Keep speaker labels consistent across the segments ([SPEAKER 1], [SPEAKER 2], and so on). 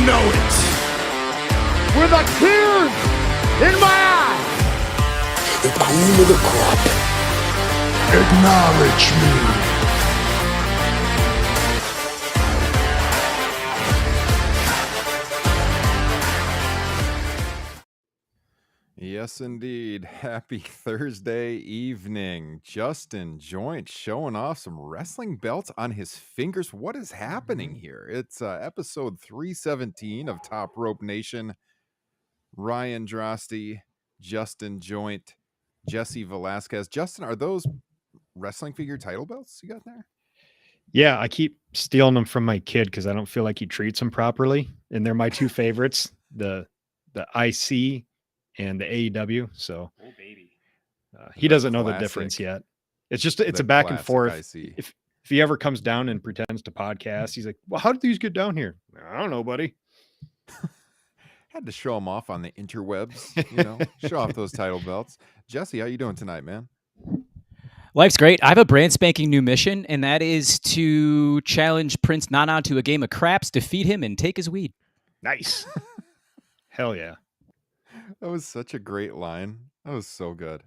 [SPEAKER 1] know it.
[SPEAKER 2] With a tears in my eyes.
[SPEAKER 1] The cream of the crop. Acknowledge me.
[SPEAKER 3] Yes, indeed. Happy Thursday evening. Justin Joint showing off some wrestling belts on his fingers. What is happening here? It's episode 317 of Top Rope Nation. Ryan Drosty, Justin Joint, Jesse Velasquez. Justin, are those wrestling figure title belts you got there?
[SPEAKER 4] Yeah, I keep stealing them from my kid because I don't feel like he treats them properly. And they're my two favorites, the IC and the AEW. So
[SPEAKER 3] baby.
[SPEAKER 4] He doesn't know the difference yet. It's just, it's a back and forth. If he ever comes down and pretends to podcast, he's like, well, how did these get down here? I don't know, buddy.
[SPEAKER 3] Had to show them off on the interwebs, show off those title belts. Jesse, how you doing tonight, man?
[SPEAKER 5] Life's great. I have a brand spanking new mission, and that is to challenge Prince Nana to a game of craps, defeat him, and take his weed.
[SPEAKER 4] Nice. Hell yeah.
[SPEAKER 3] That was such a great line. That was so good.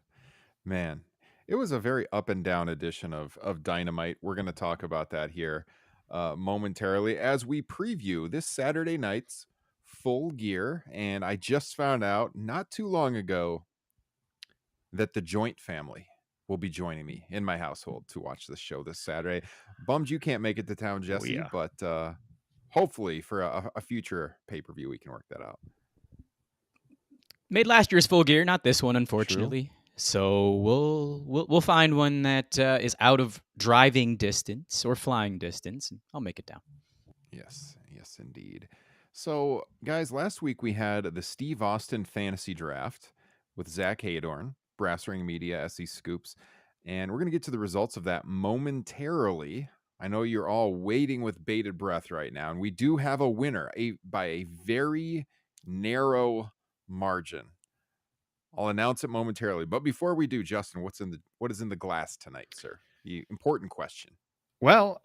[SPEAKER 3] Man, it was a very up and down edition of Dynamite. We're going to talk about that here momentarily as we preview this Saturday night's Full Gear. And I just found out not too long ago that the Joint family will be joining me in my household to watch the show this Saturday. Bummed you can't make it to town, Jesse, but hopefully for a future pay-per-view we can work that out.
[SPEAKER 5] Made last year's Full Gear, not this one, unfortunately. True. So we'll find one that is out of driving distance or flying distance, and I'll make it down.
[SPEAKER 3] Yes, indeed. So, guys, last week we had the Steve Austin Fantasy Draft with Zach Haydorn, Brass Ring Media, SEScoops, and we're going to get to the results of that momentarily. I know you're all waiting with bated breath right now, and we do have a winner by a very narrow margin. I'll announce it momentarily, but before we do, Justin, what is in the glass tonight, sir? The important question.
[SPEAKER 4] Well,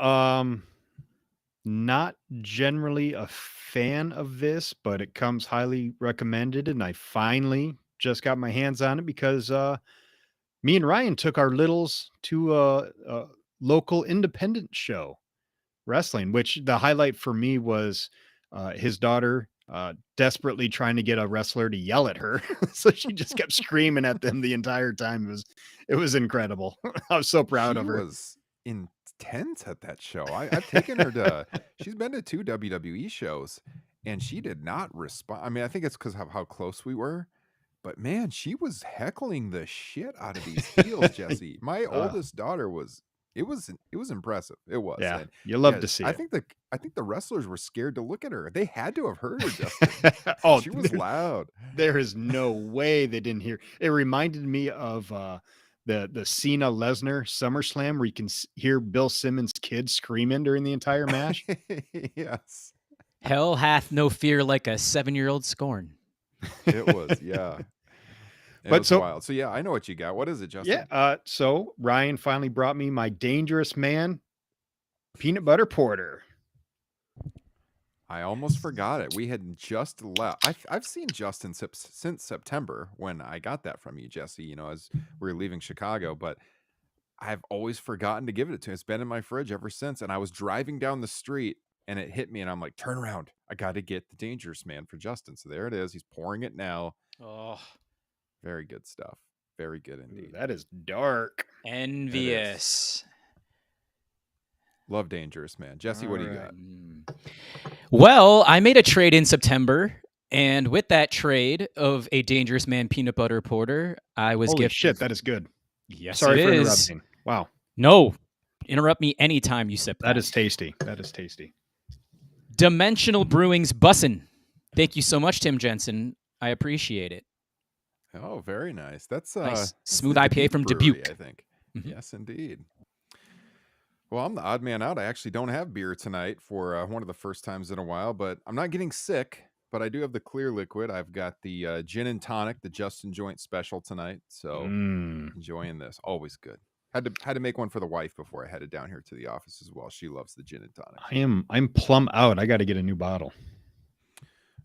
[SPEAKER 4] not generally a fan of this, but it comes highly recommended, and I finally just got my hands on it because me and Ryan took our littles to a local independent show wrestling, which the highlight for me was his daughter desperately trying to get a wrestler to yell at her. So she just kept screaming at them the entire time. It was incredible. I was so proud of her.
[SPEAKER 3] She was intense at that show. I've taken her to, she's been to 2 WWE shows and she did not respond. I mean, I think it's because of how close we were, but man, she was heckling the shit out of these heels, Jesse. My oldest daughter it was impressive. It was.
[SPEAKER 4] Yeah,
[SPEAKER 3] and
[SPEAKER 4] you love to see it.
[SPEAKER 3] I think the wrestlers were scared to look at her. They had to have heard her, Justin. She was loud.
[SPEAKER 4] There is no way they didn't hear. It reminded me of the Cena Lesnar SummerSlam where you can hear Bill Simmons' kids screaming during the entire match.
[SPEAKER 3] Yes.
[SPEAKER 5] Hell hath no fear like a 7-year-old scorn.
[SPEAKER 3] It was, yeah. It was wild. So yeah, I know what you got. What is it, Justin?
[SPEAKER 4] Yeah. So Ryan finally brought me my Dangerous Man peanut butter porter.
[SPEAKER 3] I almost forgot it. We had just left. I've seen Justin since September when I got that from you, Jesse, as we were leaving Chicago, but I've always forgotten to give it to him. It's been in my fridge ever since. And I was driving down the street and it hit me and I'm like, turn around. I got to get the Dangerous Man for Justin. So there it is. He's pouring it now.
[SPEAKER 5] Oh,
[SPEAKER 3] very good stuff. Very good indeed.
[SPEAKER 4] Ooh, that is dark.
[SPEAKER 5] Envious.
[SPEAKER 3] Love Dangerous Man. Jesse, what do you got?
[SPEAKER 5] Well, I made a trade in September, and with that trade of a Dangerous Man peanut butter porter, I was
[SPEAKER 4] Holy
[SPEAKER 5] gifted.
[SPEAKER 4] Shit, that is good.
[SPEAKER 5] Yes,
[SPEAKER 4] sorry for
[SPEAKER 5] is.
[SPEAKER 4] interrupting. Wow.
[SPEAKER 5] No, interrupt me anytime you sip that.
[SPEAKER 4] That is tasty. That is tasty.
[SPEAKER 5] Dimensional Brewing's bussin'. Thank you so much, Tim Jensen. I appreciate it.
[SPEAKER 3] Oh, very nice. That's
[SPEAKER 5] nice. Smooth IPA from
[SPEAKER 3] Brewery,
[SPEAKER 5] Dubuque,
[SPEAKER 3] I think. Mm-hmm. Yes, indeed. Well, I'm the odd man out. I actually don't have beer tonight for one of the first times in a while, but I'm not getting sick. But I do have the clear liquid. I've got the gin and tonic, the Justin Joint special tonight. So enjoying this. Always good. Had to make one for the wife before I headed down here to the office as well. She loves the gin and tonic.
[SPEAKER 4] I'm plumb out. I got to get a new bottle.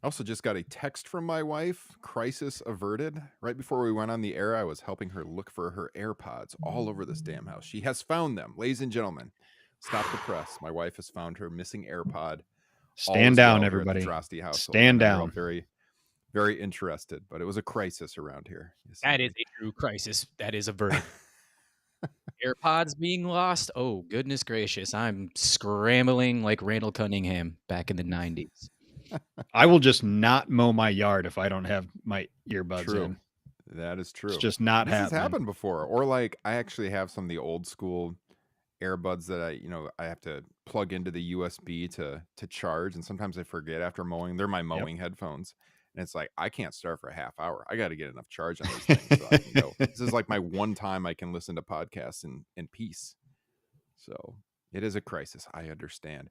[SPEAKER 3] I also just got a text from my wife, crisis averted. Right before we went on the air, I was helping her look for her AirPods all over this damn house. She has found them, ladies and gentlemen. Stop the press. My wife has found her missing AirPod.
[SPEAKER 4] Stand down, everybody.
[SPEAKER 3] Here at the Drosty household.
[SPEAKER 4] Stand
[SPEAKER 3] I know you're all
[SPEAKER 4] down.
[SPEAKER 3] very, very interested, but it was a crisis around here. Yes,
[SPEAKER 5] That
[SPEAKER 3] indeed.
[SPEAKER 5] is a true crisis. That is averted. AirPods being lost. Oh, goodness gracious. I'm scrambling like Randall Cunningham back in the 90s.
[SPEAKER 4] I will just not mow my yard if I don't have my earbuds
[SPEAKER 3] True.
[SPEAKER 4] in.
[SPEAKER 3] That is true.
[SPEAKER 4] It's just not
[SPEAKER 3] This has
[SPEAKER 4] happening.
[SPEAKER 3] happened before. Or like I actually have some of the old school earbuds that I have to plug into the USB to charge, and sometimes I forget after mowing. They're my mowing headphones. And it's like I can't start for a half hour. I got to get enough charge on these things so I can go. This is like my one time I can listen to podcasts in peace. So it is a crisis. I understand.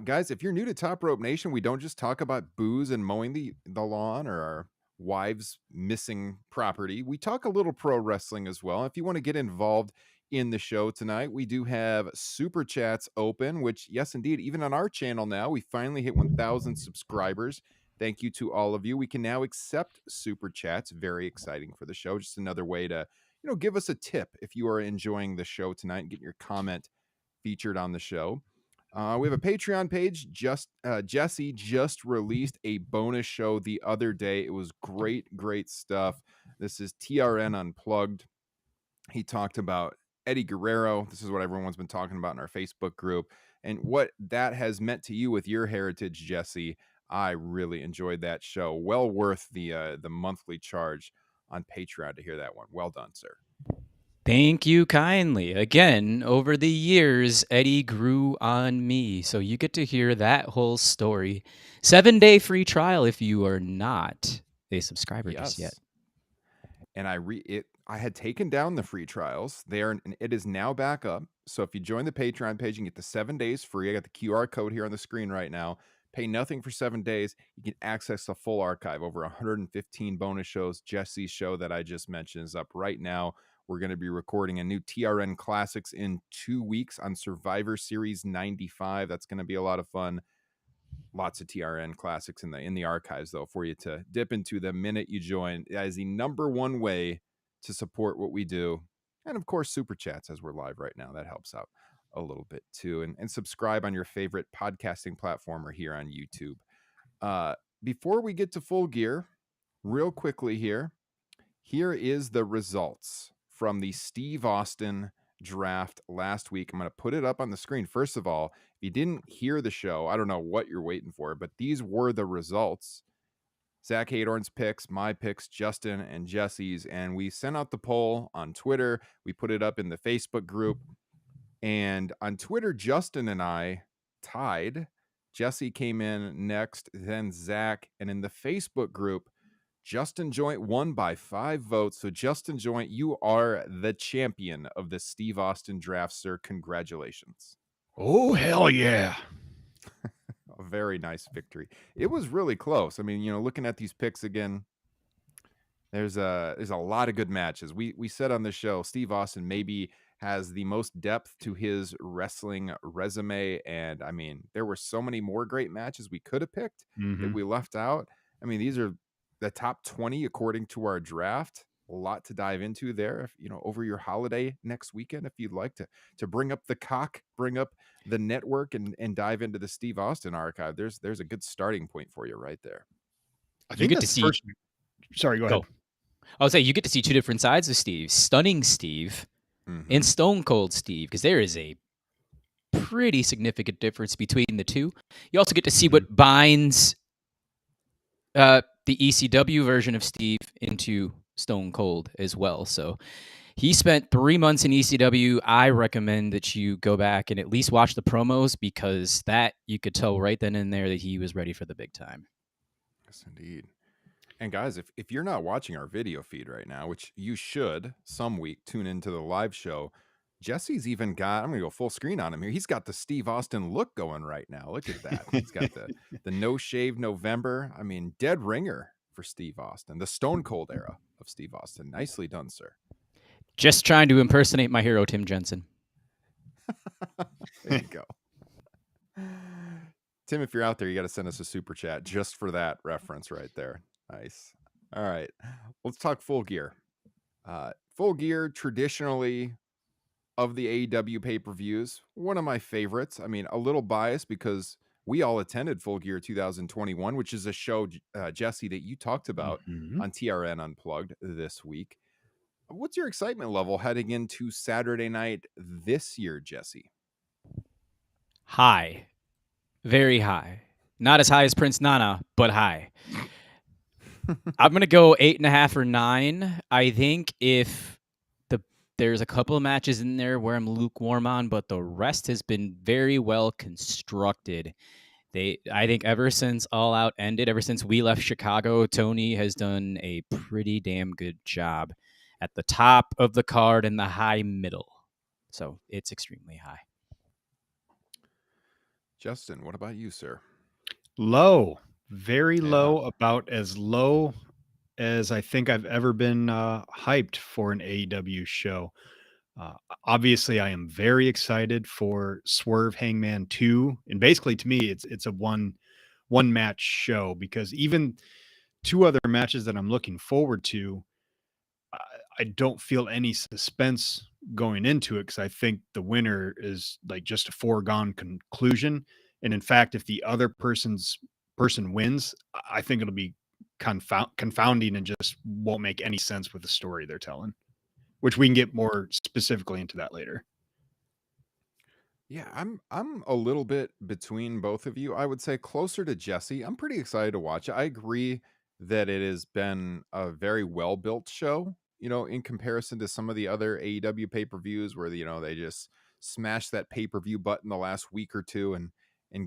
[SPEAKER 3] Guys, if you're new to Top Rope Nation, we don't just talk about booze and mowing the lawn or our wives missing property. We talk a little pro wrestling as well. If you want to get involved in the show tonight, we do have super chats open, which, yes, indeed, even on our channel now, we finally hit 1,000 subscribers. Thank you to all of you. We can now accept super chats. Very exciting for the show. Just another way to, give us a tip if you are enjoying the show tonight and get your comment featured on the show. We have a Patreon page. Jesse just released a bonus show the other day. It was great stuff. This is TRN Unplugged. He talked about Eddie Guerrero. This is what everyone's been talking about in our Facebook group and what that has meant to you with your heritage, Jesse. I really enjoyed that show. Well worth the monthly charge on Patreon to hear that one. Well done, sir.
[SPEAKER 5] Thank you kindly. Again, over the years, Eddie grew on me. So you get to hear that whole story. 7-day free trial if you are not a subscriber just yet.
[SPEAKER 3] And I had taken down the free trials. It is now back up. So if you join the Patreon page, you can get the 7 days free. I got the QR code here on the screen right now. Pay nothing for 7 days. You can access the full archive. Over 115 bonus shows. Jesse's show that I just mentioned is up right now. We're going to be recording a new TRN Classics in 2 weeks on Survivor Series 95. That's going to be a lot of fun. Lots of TRN Classics in the archives, though, for you to dip into the minute you join. That is the number one way to support what we do. And, of course, Super Chats as we're live right now. That helps out a little bit, too. And subscribe on your favorite podcasting platform or here on YouTube. Before we get to Full Gear, real quickly here is the results from the Steve Austin draft last week. I'm going to put it up on the screen. First of all, if you didn't hear the show, I don't know what you're waiting for, but these were the results. Zach Hadorn's picks, my picks, Justin and Jesse's, and we sent out the poll on Twitter. We put it up in the Facebook group, and on Twitter, Justin and I tied. Jesse came in next, then Zach, and in the Facebook group, Justin Joint won by 5 votes. So, Justin Joint, you are the champion of the Steve Austin draft, sir. Congratulations.
[SPEAKER 4] Oh, hell yeah.
[SPEAKER 3] A very nice victory. It was really close. I mean, looking at these picks again, there's a lot of good matches. We said on the show, Steve Austin maybe has the most depth to his wrestling resume. And, I mean, there were so many more great matches we could have picked that we left out. I mean, these are the top 20 according to our draft. A lot to dive into there, if over your holiday next weekend, if you'd like to bring up the cock, bring up the network and dive into the Steve Austin archive. There's a good starting point for you right there.
[SPEAKER 4] I think
[SPEAKER 5] get
[SPEAKER 4] that's
[SPEAKER 5] to
[SPEAKER 4] the
[SPEAKER 5] see.
[SPEAKER 4] Sorry, go ahead.
[SPEAKER 5] I would say you get to see 2 different sides of Steve: Stunning Steve and Stone Cold Steve, because there is a pretty significant difference between the two. You also get to see what binds the ECW version of Steve into Stone Cold as well. So he spent 3 months in ECW. I recommend that you go back and at least watch the promos, because that you could tell right then and there that he was ready for the big time.
[SPEAKER 3] Yes, indeed. And guys, if you're not watching our video feed right now, which you should some week, tune into the live show. Jesse's even got, I'm going to go full screen on him here. He's got the Steve Austin look going right now. Look at that. He's got the no shave November. I mean, dead ringer for Steve Austin, the Stone Cold era of Steve Austin. Nicely done, sir.
[SPEAKER 5] Just trying to impersonate my hero, Tim Jensen.
[SPEAKER 3] There you go. Tim, if you're out there, you got to send us a super chat just for that reference right there. Nice. All right. Let's talk Full Gear. Full Gear, traditionally of the AEW pay-per-views, one of my favorites. I mean, a little biased because we all attended Full Gear 2021, which is a show, Jesse, that you talked about on TRN Unplugged this week. What's your excitement level heading into Saturday night this year, Jesse?
[SPEAKER 5] High. Very high. Not as high as Prince Nana, but high. I'm going to go 8.5 or 9. I think if there's a couple of matches in there where I'm lukewarm on, but the rest has been very well constructed. I think ever since All Out ended, ever since we left Chicago, Tony has done a pretty damn good job at the top of the card and the high middle. So it's extremely high.
[SPEAKER 3] Justin, what about you, sir?
[SPEAKER 4] Low. Very low, about as low as I think I've ever been hyped for an AEW show. Obviously, I am very excited for Swerve Hangman 2. And basically, to me, it's a one match show, because even 2 other matches that I'm looking forward to, I don't feel any suspense going into it, because I think the winner is like just a foregone conclusion. And in fact, if the other person wins, I think it'll be confounding and just won't make any sense with the story they're telling, which we can get more specifically into that later.
[SPEAKER 3] Yeah, I'm a little bit between both of you. I would say closer to Jesse. I'm pretty excited to watch it. I agree that it has been a very well-built show, in comparison to some of the other AEW pay-per-views where, they just smash that pay-per-view button the last week or two and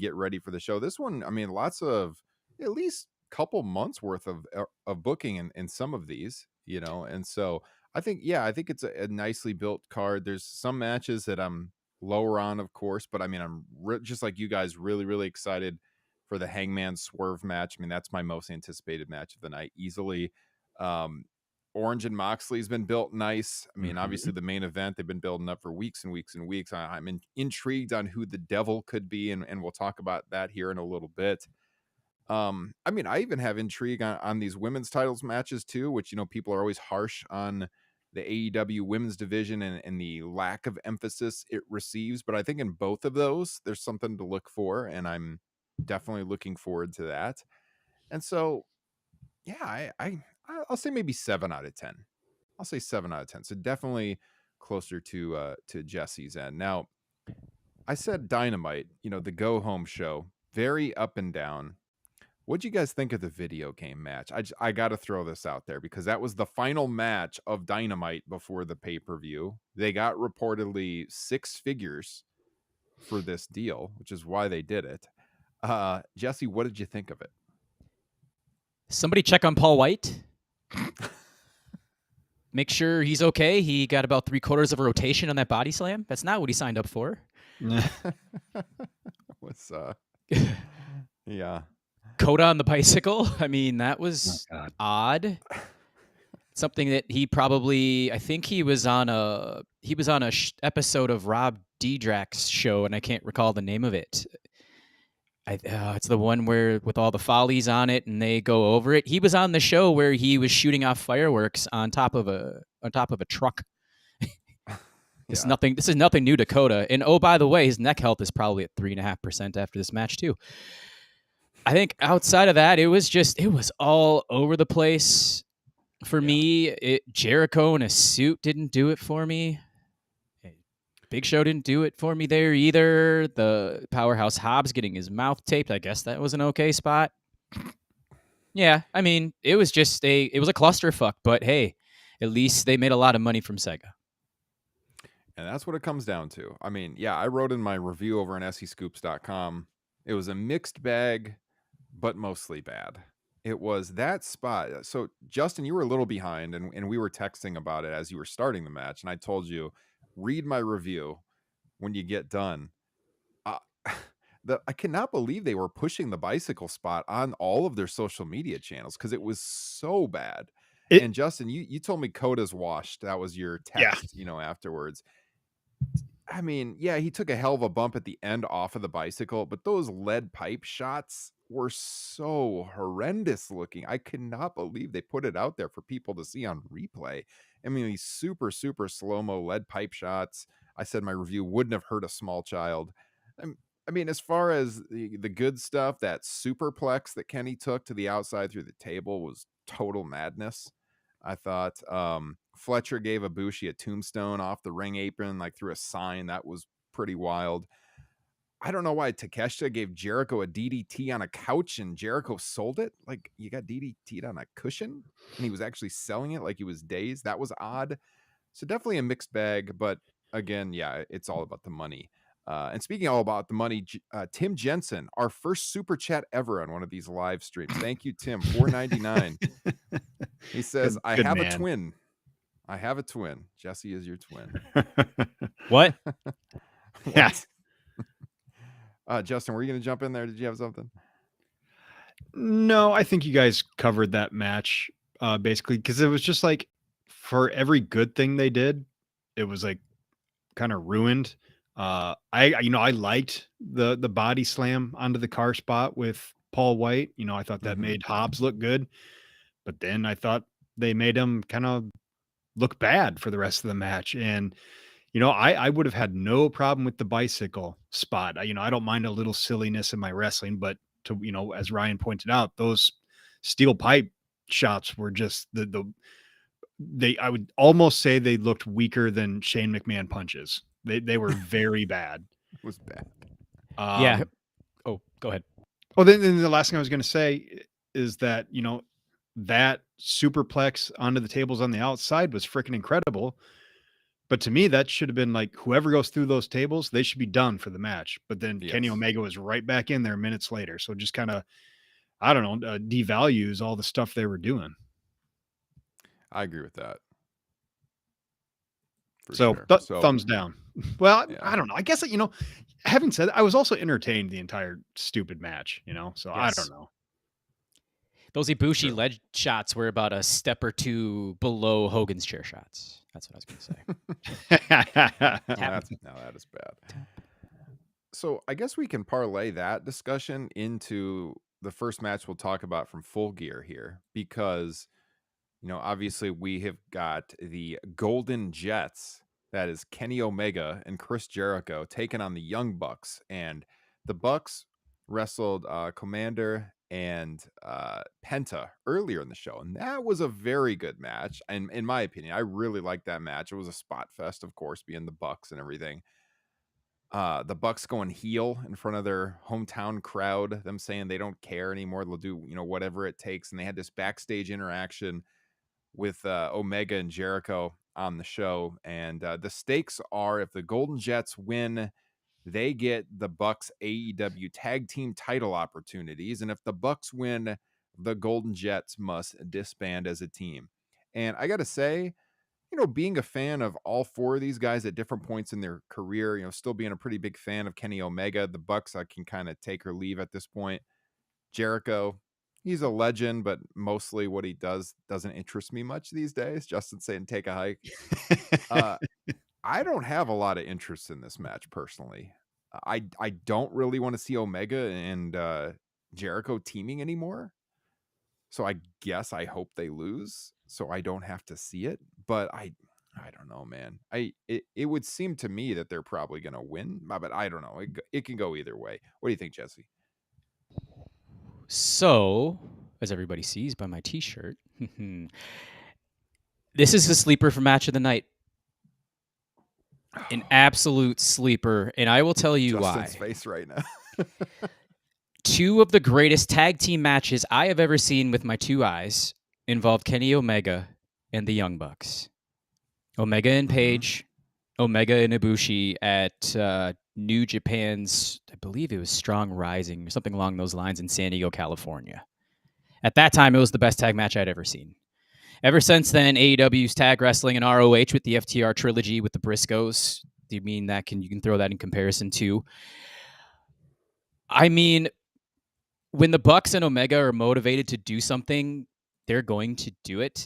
[SPEAKER 3] get ready for the show. This one, I mean, lots of at least couple months worth of booking in some of these, and so I think it's a nicely built card. There's some matches that I'm lower on, of course, but I mean, I'm just like you guys, really, really excited for the Hangman Swerve match. I mean, that's my most anticipated match of the night, easily. Orange and Moxley's been built nice. I mean, obviously the main event, they've been building up for weeks and weeks and weeks. I'm intrigued on who the Devil could be, and we'll talk about that here in a little bit. I mean, I even have intrigue on these women's titles matches too, which, people are always harsh on the AEW women's division and the lack of emphasis it receives. But I think in both of those, there's something to look for, and I'm definitely looking forward to that. And so, yeah, I'll say maybe 7 out of 10. I'll say 7 out of 10. So definitely closer to Jesse's end. Now, I said Dynamite, the go home show, very up and down. What'd you guys think of the video game match? I got to throw this out there because that was the final match of Dynamite before the pay-per-view. They got reportedly 6 figures for this deal, which is why they did it. Jesse, what did you think of it?
[SPEAKER 5] Somebody check on Paul White. Make sure he's okay. He got about 3/4 of a rotation on that body slam. That's not what he signed up for.
[SPEAKER 3] What's yeah.
[SPEAKER 5] Coda on the bicycle. I mean, that was odd. Something that he probably, I think he was on a episode of Rob Didrak's show, and I can't recall the name of it. It's the one where with all the follies on it, and they go over it. He was on the show where he was shooting off fireworks on top of a truck. This is nothing new to Coda. And oh, by the way, his neck health is probably at 3.5% after this match too. I think outside of that, it was all over the place for me. Jericho in a suit didn't do it for me. Big Show didn't do it for me there either. The Powerhouse Hobbs getting his mouth taped, I guess that was an okay spot. Yeah, I mean, it was a clusterfuck, but hey, at least they made a lot of money from Sega.
[SPEAKER 3] And that's what it comes down to. I mean, yeah, I wrote in my review over on SEScoops.com. It was a mixed bag, but mostly bad. It was that spot. So, Justin, you were a little behind, and we were texting about it as you were starting the match, and I told you, read my review when you get done. I cannot believe they were pushing the bicycle spot on all of their social media channels because it was so bad. And Justin, you told me Coda's washed. That was your text, afterwards. I mean, yeah, he took a hell of a bump at the end off of the bicycle, but those lead pipe shots were so horrendous looking. I could not believe they put it out there for people to see on replay. I mean, these super, super slow-mo lead pipe shots. I said my review wouldn't have hurt a small child. I mean, as far as the good stuff, that superplex that Kenny took to the outside through the table was total madness. I thought Fletcher gave Ibushi a tombstone off the ring apron, like through a sign. That was pretty wild. I don't know why Takeshita gave Jericho a DDT on a couch and Jericho sold it. Like, you got DDT'd on a cushion and he was actually selling it like he was dazed. That was odd. So definitely a mixed bag, but again, yeah, it's all about the money. And speaking all about the money, Tim Jensen, our first super chat ever on one of these live streams. Thank you, Tim. $4.99. He says, I have a twin. I have a twin. Jesse is your twin.
[SPEAKER 5] What?
[SPEAKER 4] Yeah.
[SPEAKER 3] Justin, were you going to jump in there? Did you have something?
[SPEAKER 4] No, I think you guys covered that match basically, because it was just like for every good thing they did, it was like kind of ruined. I liked the body slam onto the car spot with Paul White. I thought that made Hobbs look good, but then I thought they made him kind of look bad for the rest of the match. And I would have had no problem with the bicycle spot. I don't mind a little silliness in my wrestling, but as Ryan pointed out, those steel pipe shots were just I would almost say they looked weaker than Shane McMahon punches. They were very bad.
[SPEAKER 3] It was bad.
[SPEAKER 5] Yeah. Oh, go ahead.
[SPEAKER 4] Well, then the last thing I was going to say is that, that superplex onto the tables on the outside was freaking incredible. But to me, that should have been like whoever goes through those tables, they should be done for the match. But then Kenny Omega was right back in there minutes later. So just kind of, I don't know, devalues all the stuff they were doing.
[SPEAKER 3] I agree with that.
[SPEAKER 4] So thumbs down. Well, yeah. I don't know. I guess, having said that, I was also entertained the entire stupid match, so yes. I don't know.
[SPEAKER 5] Those Ibushi ledge shots were about a step or two below Hogan's chair shots. That's what I was going to say.
[SPEAKER 3] That is bad. So I guess we can parlay that discussion into the first match we'll talk about from Full Gear here, because obviously we have got the Golden Jets, that is Kenny Omega and Chris Jericho, taking on the Young Bucks. And the Bucks wrestled Commander and Penta earlier in the show, and that was a very good match. And in my opinion, I really liked that match. It was a spot fest, of course, being the Bucks and everything. The Bucks going heel in front of their hometown crowd, them saying they don't care anymore, they'll do whatever it takes. And they had this backstage interaction with Omega and Jericho on the show, and the stakes are, if the Golden Jets win, they get the Bucks AEW tag team title opportunities, and if the Bucks win, the Golden Jets must disband as a team. And I gotta say, being a fan of all four of these guys at different points in their career, still being a pretty big fan of Kenny Omega, the Bucks I can kind of take or leave at this point. Jericho, he's a legend, but mostly what he does doesn't interest me much these days. Justin saying take a hike. I don't have a lot of interest in this match personally. I don't really want to see Omega and Jericho teaming anymore. So I guess I hope they lose so I don't have to see it. But I don't know, man. It would seem to me that they're probably going to win, but I don't know. It can go either way. What do you think, Jesse?
[SPEAKER 5] So, as everybody sees by my T-shirt, this is the sleeper for match of the night. An absolute sleeper, and I will tell you
[SPEAKER 3] Justin's
[SPEAKER 5] why.
[SPEAKER 3] Face right now.
[SPEAKER 5] Two of the greatest tag team matches I have ever seen with my two eyes involve Kenny Omega and the Young Bucks. Omega and Page, Omega and Ibushi at New Japan's, I believe it was Strong Rising or something along those lines in San Diego, California. At that time, it was the best tag match I'd ever seen. Ever since then, AEW's tag wrestling and ROH with the FTR trilogy with the Briscoes. Do you mean that you can throw that in comparison too? I mean, when the Bucks and Omega are motivated to do something, they're going to do it.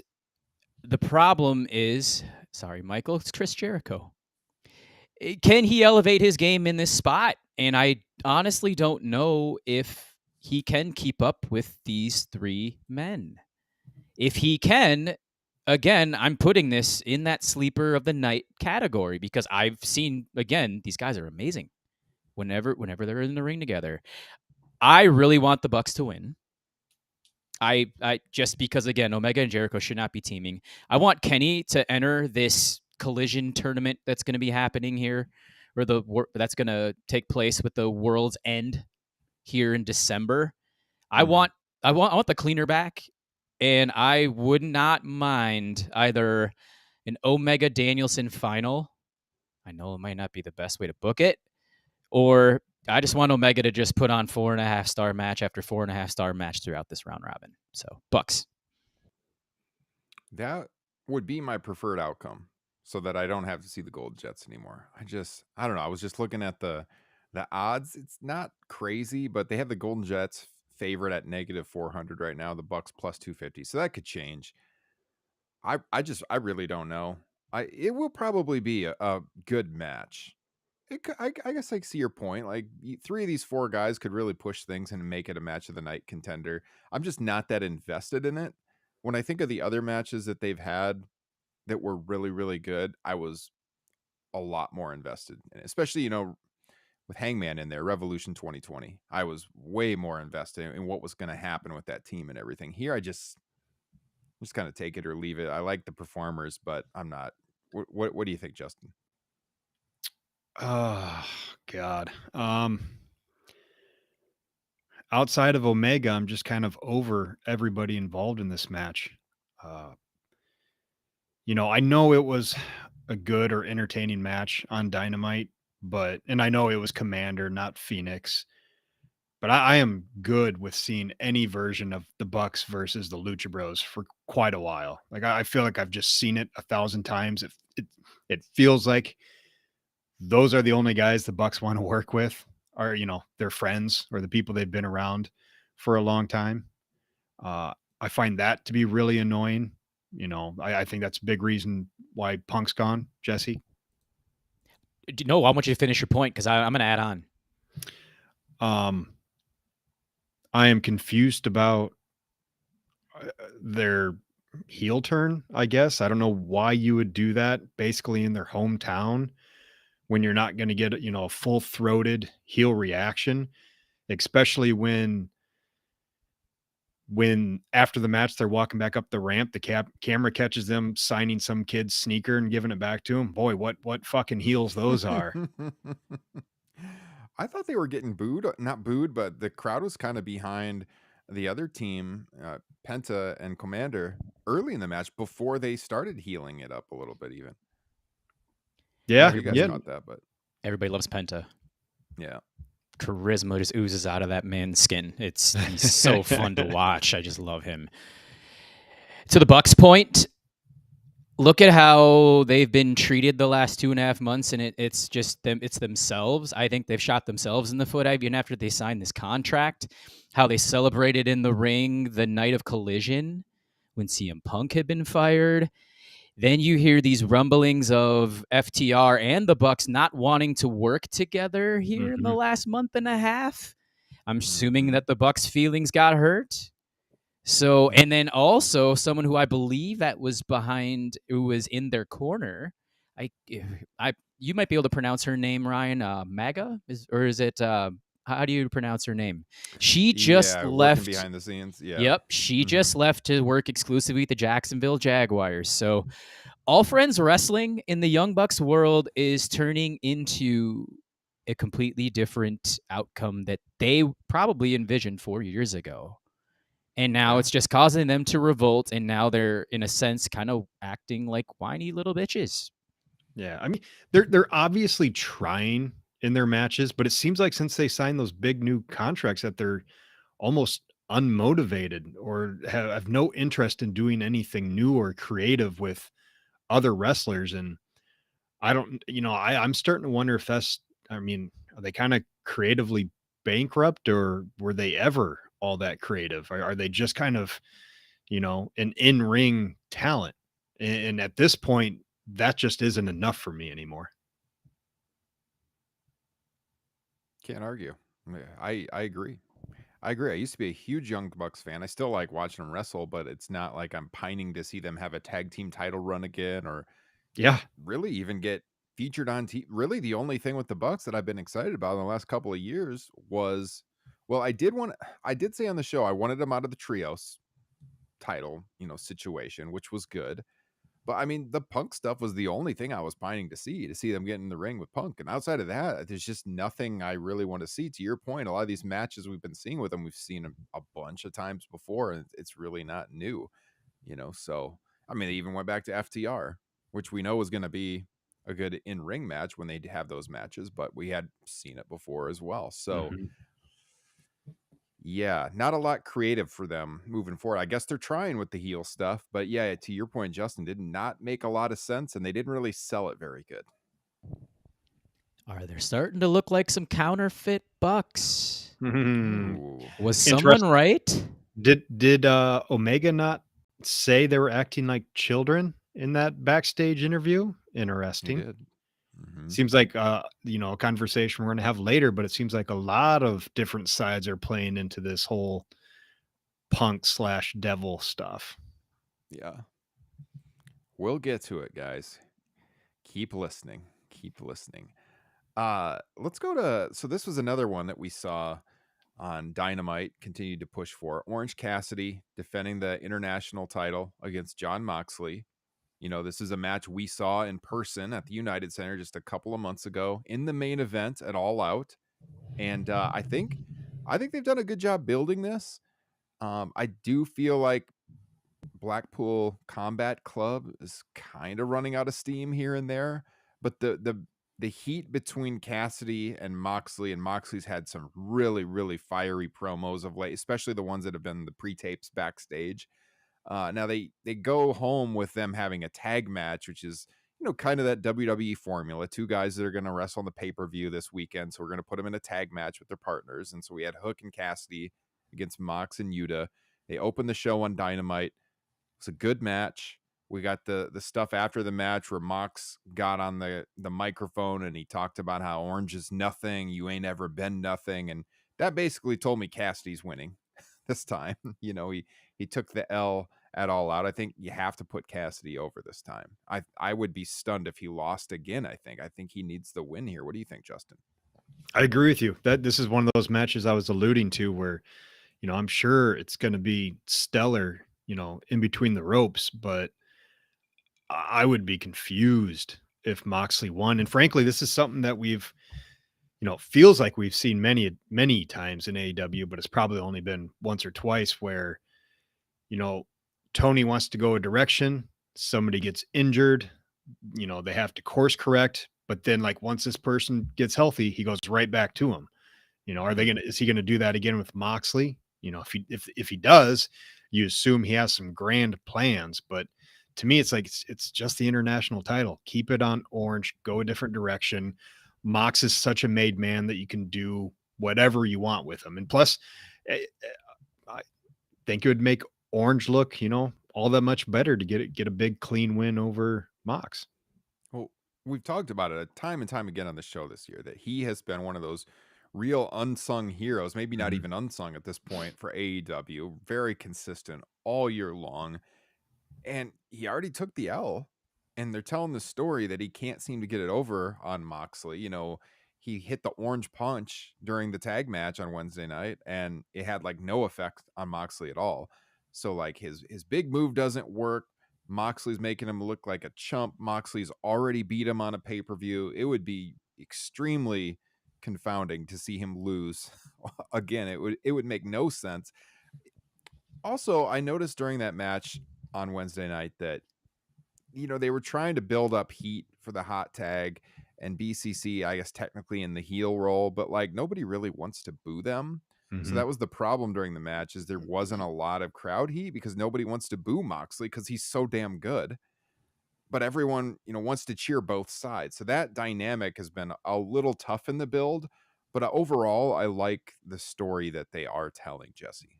[SPEAKER 5] The problem is, sorry, Michael, it's Chris Jericho. Can he elevate his game in this spot? And I honestly don't know if he can keep up with these three men. If he can, again, I'm putting this in that sleeper of the night category because I've seen, again, these guys are amazing whenever they're in the ring together. I really want the Bucks to win. I just because, again, Omega and Jericho should not be teaming. I want Kenny to enter this collision tournament that's going to be happening here, or that's going to take place with the World's End here in December. I want the cleaner back, and I would not mind either an Omega Danielson final. I know it might not be the best way to book it, or I just want Omega to just put on 4.5 star match after 4.5 star match throughout this round robin. So Bucks.
[SPEAKER 3] That would be my preferred outcome, so that I don't have to see the Gold Jets anymore. I don't know. I was just looking at the odds. It's not crazy, but they have the Golden Jets favorite at -400 right now. The Bucks plus 250, so that could change. I really don't know. It will probably be a good match. I guess I see your point. Like, three of these four guys could really push things and make it a match of the night contender. I'm just not that invested in it. When I think of the other matches that they've had that were really, really good, I was a lot more invested in it. Especially, with Hangman in there, Revolution 2020. I was way more invested in what was going to happen with that team and everything. Here, I just kind of take it or leave it. I like the performers, but I'm not. What do you think, Justin?
[SPEAKER 4] Oh God. Outside of Omega, I'm just kind of over everybody involved in this match. I know it was a good or entertaining match on Dynamite, and I know it was Commander, not Phoenix, but I am good with seeing any version of the Bucks versus the Lucha Bros for quite a while. Like, I feel like I've just seen it 1,000 times. It feels like those are the only guys the Bucks want to work with, are, their friends or the people they've been around for a long time. I find that to be really annoying. I think that's a big reason why Punk's gone, Jesse.
[SPEAKER 5] No, I want you to finish your point because I'm going to add on.
[SPEAKER 4] I am confused about their heel turn, I guess. I don't know why you would do that basically in their hometown when you're not going to get, a full-throated heel reaction, especially when after the match they're walking back up the ramp, the camera catches them signing some kid's sneaker and giving it back to him. Boy, what fucking heels those are.
[SPEAKER 3] I thought they were getting booed, not booed, but the crowd was kind of behind the other team, Penta and Commander, early in the match before they started healing it up a little bit even.
[SPEAKER 4] Yeah,
[SPEAKER 3] you guys caught that, but
[SPEAKER 5] everybody loves Penta.
[SPEAKER 3] Yeah.
[SPEAKER 5] Charisma just oozes out of that man's skin. He's so fun to watch. I just love him. To the Bucks' point, look at how they've been treated the last 2.5 months, and it's just them. It's themselves. I think they've shot themselves in the foot even after they signed this contract. How they celebrated in the ring the night of Collision when CM Punk had been fired. Then you hear these rumblings of FTR and the Bucks not wanting to work together here in the last month and a half. I'm assuming that the Bucks' feelings got hurt. So, and then also someone who I believe that was who was in their corner. You might be able to pronounce her name, Ryan. Maga, is it? How do you pronounce her name? She just left
[SPEAKER 3] behind the scenes. Yeah.
[SPEAKER 5] Yep. She just left to work exclusively with the Jacksonville Jaguars. So All Friends Wrestling in the Young Bucks world is turning into a completely different outcome that they probably envisioned 4 years ago. And now it's just causing them to revolt. And now they're, in a sense, kind of acting like whiny little bitches.
[SPEAKER 4] Yeah. I mean, they're obviously trying in their matches, but it seems like since they signed those big new contracts that they're almost unmotivated or have no interest in doing anything new or creative with other wrestlers. And I don't, I'm starting to wonder if are they kind of creatively bankrupt, or were they ever all that creative? Are they just kind of, an in-ring talent? And at this point, that just isn't enough for me anymore.
[SPEAKER 3] Can't argue. I agree. I agree. I used to be a huge Young Bucks fan. I still like watching them wrestle, but it's not like I'm pining to see them have a tag team title run again, or
[SPEAKER 4] Yeah.
[SPEAKER 3] really even get featured on TV. Really, the only thing with the Bucks that I've been excited about in the last couple of years was, well, I did say on the show I wanted them out of the trios title, situation, which was good. But I mean, the Punk stuff was the only thing I was pining to see them get in the ring with Punk. And outside of that, there's just nothing I really want to see. To your point, a lot of these matches we've been seeing with them, we've seen a bunch of times before, and it's really not new, So, I mean, they even went back to FTR, which we know was going to be a good in-ring match when they have those matches, but we had seen it before as well. So,
[SPEAKER 4] Mhm.
[SPEAKER 3] yeah, not a lot creative for them moving forward. I guess they're trying with the heel stuff, but yeah, to your point, Justin, did not make a lot of sense, and they didn't really sell it very good.
[SPEAKER 5] Are there starting to look like some counterfeit Bucks?
[SPEAKER 4] Mhm.
[SPEAKER 3] Ooh.
[SPEAKER 5] Was someone right?
[SPEAKER 4] Did Omega not say they were acting like children in that backstage interview?
[SPEAKER 3] He
[SPEAKER 4] Interesting.
[SPEAKER 3] did. Mhm.
[SPEAKER 4] Seems like a conversation we're going to have later, but it seems like a lot of different sides are playing into this whole Punk/Devil stuff.
[SPEAKER 3] Yeah. We'll get to it, guys. Keep listening. Keep listening. Let's go to, so this was another one that we saw on Dynamite, continued to push for. Orange Cassidy defending the international title against John Moxley. This is a match we saw in person at the United Center just a couple of months ago in the main event at All Out. And I think they've done a good job building this. I do feel like Blackpool Combat Club is kind of running out of steam here and there, but the heat between Cassidy and Moxley's had some really, really fiery promos of late, especially the ones that have been the pre-tapes backstage. Now they go home with them having a tag match, which is kind of that WWE formula. Two guys that are going to wrestle on the pay-per-view this weekend, so we're going to put them in a tag match with their partners. And so we had Hook and Cassidy against Mox and Yuta. They opened the show on Dynamite. It's a good match. We got the stuff after the match where Mox got on the microphone and he talked about how Orange is nothing. You ain't ever been nothing. And that basically told me Cassidy's winning this time. He took the L at All Out. I think you have to put Cassidy over this time. I would be stunned if he lost again. I think he needs the win here. What do you think, Justin?
[SPEAKER 4] I agree with you that this is one of those matches I was alluding to where, I'm sure it's going to be stellar, in between the ropes, but I would be confused if Moxley won. And frankly, this is something that we've, feels like we've seen many, many times in AEW, but it's probably only been once or twice where, Tony wants to go a direction, somebody gets injured, they have to course correct, but then like once this person gets healthy, he goes right back to him. Is he gonna do that again with Moxley? If he does, you assume he has some grand plans, but to me, it's like it's just the international title. Keep it on Orange, go a different direction. Mox is such a made man that you can do whatever you want with him. And plus, I think it would make Orange look, all that much better to get a big clean win over Mox.
[SPEAKER 3] Well, we've talked about it time and time again on the show this year that he has been one of those real unsung heroes, maybe not even unsung at this point for AEW, very consistent all year long. And he already took the L, and they're telling the story that he can't seem to get it over on Moxley. He hit the orange punch during the tag match on Wednesday night, and it had like no effect on Moxley at all. So like his big move doesn't work. Moxley's making him look like a chump. Moxley's already beat him on a pay-per-view. It would be extremely confounding to see him lose again. It would make no sense. Also, I noticed during that match on Wednesday night that they were trying to build up heat for the hot tag, and BCC, I guess, technically in the heel role, but like nobody really wants to boo them. So that was the problem during the match, is there wasn't a lot of crowd heat because nobody wants to boo Moxley because he's so damn good. But everyone, wants to cheer both sides. So that dynamic has been a little tough in the build, but overall, I like the story that they are telling, Jesse.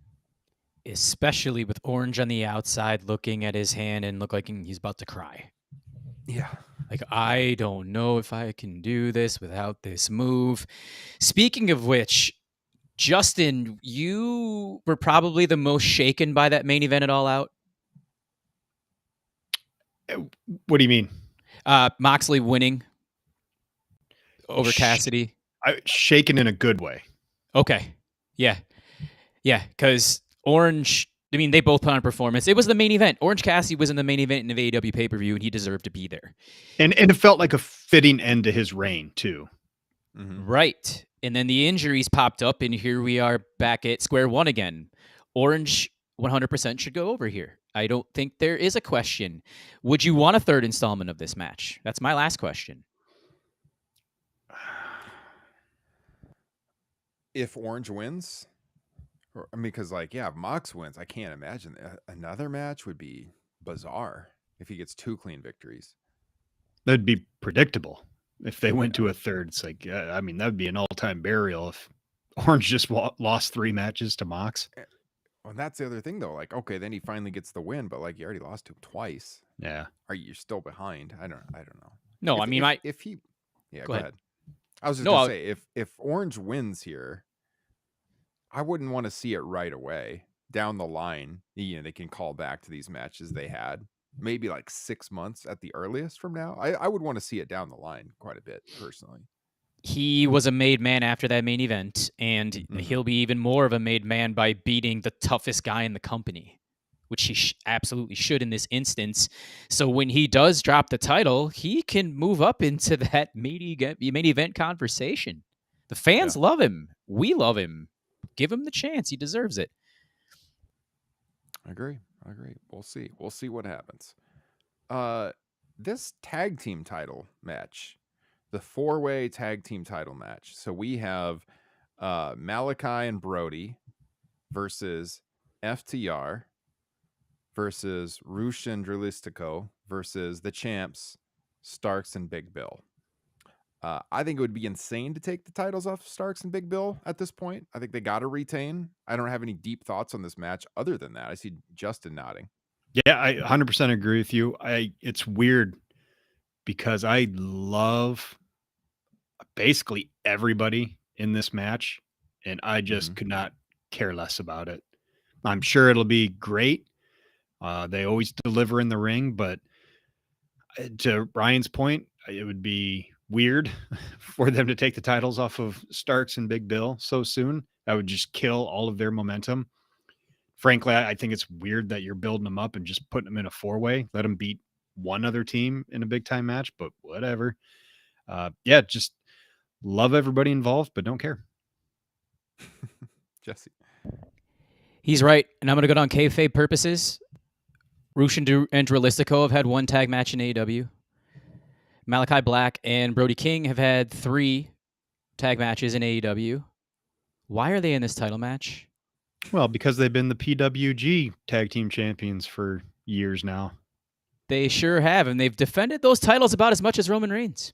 [SPEAKER 5] Especially with Orange on the outside looking at his hand and look like he's about to cry.
[SPEAKER 3] Yeah.
[SPEAKER 5] Like, I don't know if I can do this without this move. Speaking of which, Justin, you were probably the most shaken by that main event at All Out.
[SPEAKER 4] What do you mean?
[SPEAKER 5] Moxley winning over Cassidy.
[SPEAKER 4] Shaken in a good way.
[SPEAKER 5] Okay. Yeah. Yeah. Because Orange, I mean, they both put on a performance. It was the main event. Orange Cassidy was in the main event in the AEW pay-per-view, and he deserved to be there.
[SPEAKER 4] And it felt like a fitting end to his reign, too.
[SPEAKER 3] Mhm.
[SPEAKER 5] Right. And then the injuries popped up, and here we are back at square one again. Orange 100% should go over here. I don't think there is a question. Would you want a third installment of this match? That's my last question.
[SPEAKER 3] If Orange wins, I mean, because like, yeah, if Mox wins, I can't imagine another match would be bizarre if he gets 2 clean victories.
[SPEAKER 4] That'd be predictable. If they went to a third, it's like, I mean, that'd be an all-time burial if Orange just lost 3 matches to Mox.
[SPEAKER 3] Well, that's the other thing, though. Like, okay, then he finally gets the win, but like, you already lost to him twice.
[SPEAKER 4] Yeah.
[SPEAKER 3] You're still behind? I don't know.
[SPEAKER 5] No,
[SPEAKER 3] If,
[SPEAKER 5] I mean,
[SPEAKER 3] if he, yeah,
[SPEAKER 5] Go
[SPEAKER 3] go
[SPEAKER 5] ahead.
[SPEAKER 3] ahead. I was just
[SPEAKER 5] No,
[SPEAKER 3] gonna say, if Orange wins here, I wouldn't want to see it right away. Down the line, they can call back to these matches they had. Maybe like 6 months at the earliest from now. I would want to see it down the line quite a bit, personally.
[SPEAKER 5] he was a made man after that main event, and he'll be even more of a made man by beating the toughest guy in the company, which he absolutely should in this instance. So when he does drop the title, he can move up into that main event conversation. The fans love him. We love him. Give him the chance. He deserves it.
[SPEAKER 3] I agree. We'll see what happens. This tag team title match, the 4-way tag team title match. So we have Malachi and Brody versus FTR versus Rush and Dralistico versus the champs Starks and Big Bill. I think it would be insane to take the titles off Starks and Big Bill at this point. I think they got to retain. I don't have any deep thoughts on this match other than that. I see Justin nodding.
[SPEAKER 4] Yeah, I 100% agree with you. It's weird because I love basically everybody in this match, and I just could not care less about it. I'm sure it'll be great. They always deliver in the ring, but to Ryan's point, it would be weird for them to take the titles off of Starks and Big Bill so soon. That would just kill all of their momentum. Frankly, I think it's weird that you're building them up and just putting them in a 4-way. Let them beat one other team in a big time match, but whatever. Yeah, just love everybody involved, but don't care.
[SPEAKER 3] Jesse.
[SPEAKER 5] He's right, and I'm going to go down kayfabe purposes. Rush and Dralistico have had 1 tag match in AEW. Malachi Black and Brody King have had 3 tag matches in AEW. Why are they in this title match?
[SPEAKER 4] Well, because they've been the PWG tag team champions for years now.
[SPEAKER 5] They sure have, and they've defended those titles about as much as Roman Reigns.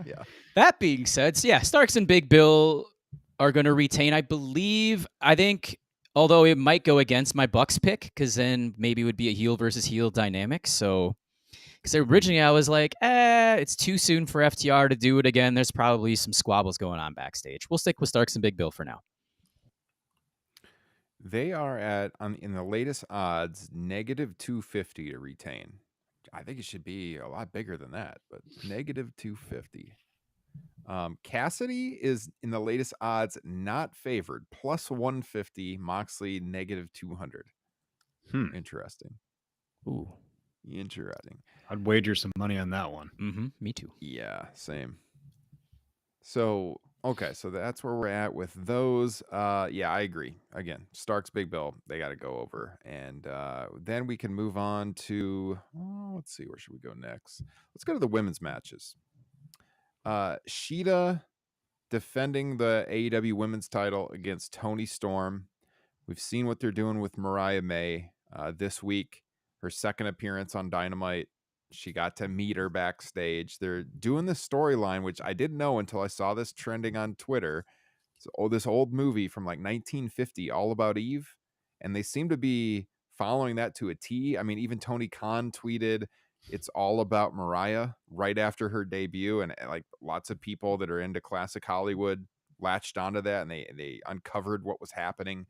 [SPEAKER 3] Yeah.
[SPEAKER 5] That being said, so yeah, Starks and Big Bill are going to retain, I believe. I think, although it might go against my Bucks pick, because then maybe it would be a heel versus heel dynamic. So, because originally I was like, it's too soon for FTR to do it again. There's probably some squabbles going on backstage. We'll stick with Starks and Big Bill for now.
[SPEAKER 3] They are in the latest odds, -250 to retain. I think it should be a lot bigger than that, but -250. Cassidy is in the latest odds not favored, +150. Moxley -200. Interesting.
[SPEAKER 5] Ooh,
[SPEAKER 3] interesting.
[SPEAKER 4] I'd wager some money on that one.
[SPEAKER 5] Me too.
[SPEAKER 3] Yeah, same. So okay, so that's where we're at with those. Yeah, I agree. Again, Starks, Big Bill, they got to go over, and then we can move on to. Let's see, where should we go next? Let's go to the women's matches. Shida defending the AEW women's title against Toni Storm. We've seen what they're doing with Mariah May this week. Her second appearance on Dynamite. She got to meet her backstage. They're doing this storyline, which I didn't know until I saw this trending on Twitter. So, this old movie from like 1950, All About Eve. And they seem to be following that to a T. I mean, even Tony Khan tweeted, "It's all about Mariah" right after her debut, and like lots of people that are into classic Hollywood latched onto that, and they uncovered what was happening.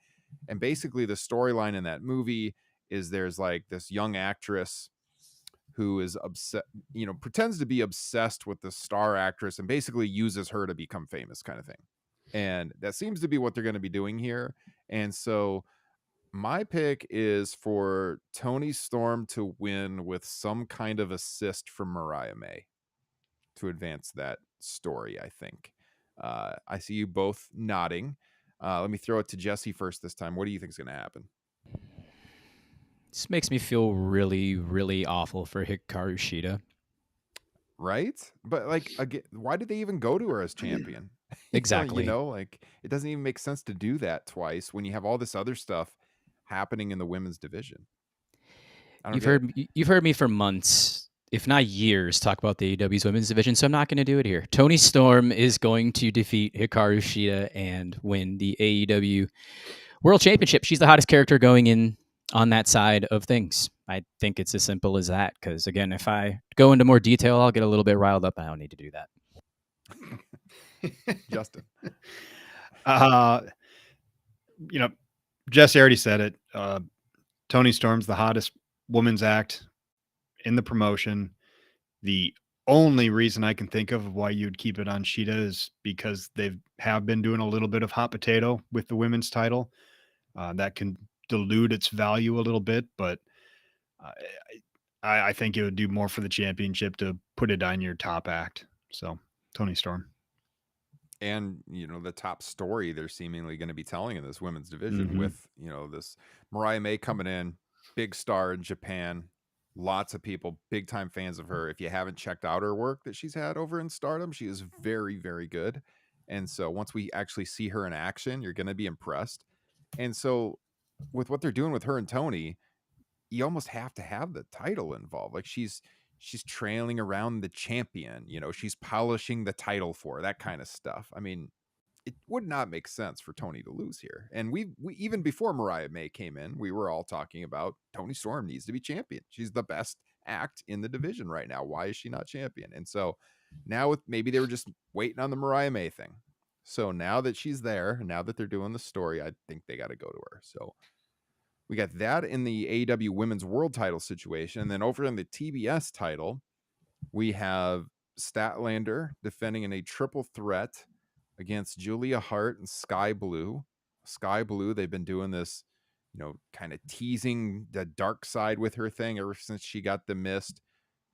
[SPEAKER 3] And basically, the storyline in that movie is there's like this young actress who is upset, pretends to be obsessed with the star actress and basically uses her to become famous, kind of thing. And that seems to be what they're going to be doing here. And so my pick is for Tony Storm to win with some kind of assist from Mariah May to advance that story, I think. I see you both nodding. Let me throw it to Jesse first this time. What do you think is going to happen?
[SPEAKER 5] This makes me feel really, really awful for Hikaru Shida.
[SPEAKER 3] Right? But like, again, why did they even go to her as champion?
[SPEAKER 5] Exactly.
[SPEAKER 3] Like it doesn't even make sense to do that twice when you have all this other stuff happening in the women's division.
[SPEAKER 5] You've heard me for months, if not years, talk about the AEW's women's division, so I'm not going to do it here. Toni Storm is going to defeat Hikaru Shida and win the AEW World Championship. She's the hottest character going in on that side of things. I think it's as simple as that, because again, if I go into more detail, I'll get a little bit riled up. I don't need to do that.
[SPEAKER 3] Justin.
[SPEAKER 4] Jesse already said it. Toni Storm's the hottest women's act in the promotion. The only reason I can think of why you'd keep it on Shida is because they have been doing a little bit of hot potato with the women's title. That can dilute its value a little bit, but I think it would do more for the championship to put it on your top act. So Toni Storm.
[SPEAKER 3] And, the top story they're seemingly going to be telling in this women's division with, this Mariah May coming in, big star in Japan, lots of people, big time fans of her. If you haven't checked out her work that she's had over in Stardom, she is very, very good. And so once we actually see her in action, you're going to be impressed. And so with what they're doing with her and Tony, you almost have to have the title involved. Like she's trailing around the champion, she's polishing the title for that kind of stuff. I mean, it would not make sense for Tony to lose here. And we even before Mariah May came in, we were all talking about Toni Storm needs to be champion. She's the best act in the division right now. Why is she not champion? And so now maybe they were just waiting on the Mariah May thing. So now that she's there, now that they're doing the story, I think they got to go to her. So we got that in the AEW Women's World Title situation. And then over in the TBS title, we have Statlander defending in a triple threat against Julia Hart and Sky Blue. Sky Blue, they've been doing this, kind of teasing the dark side with her thing ever since she got the mist.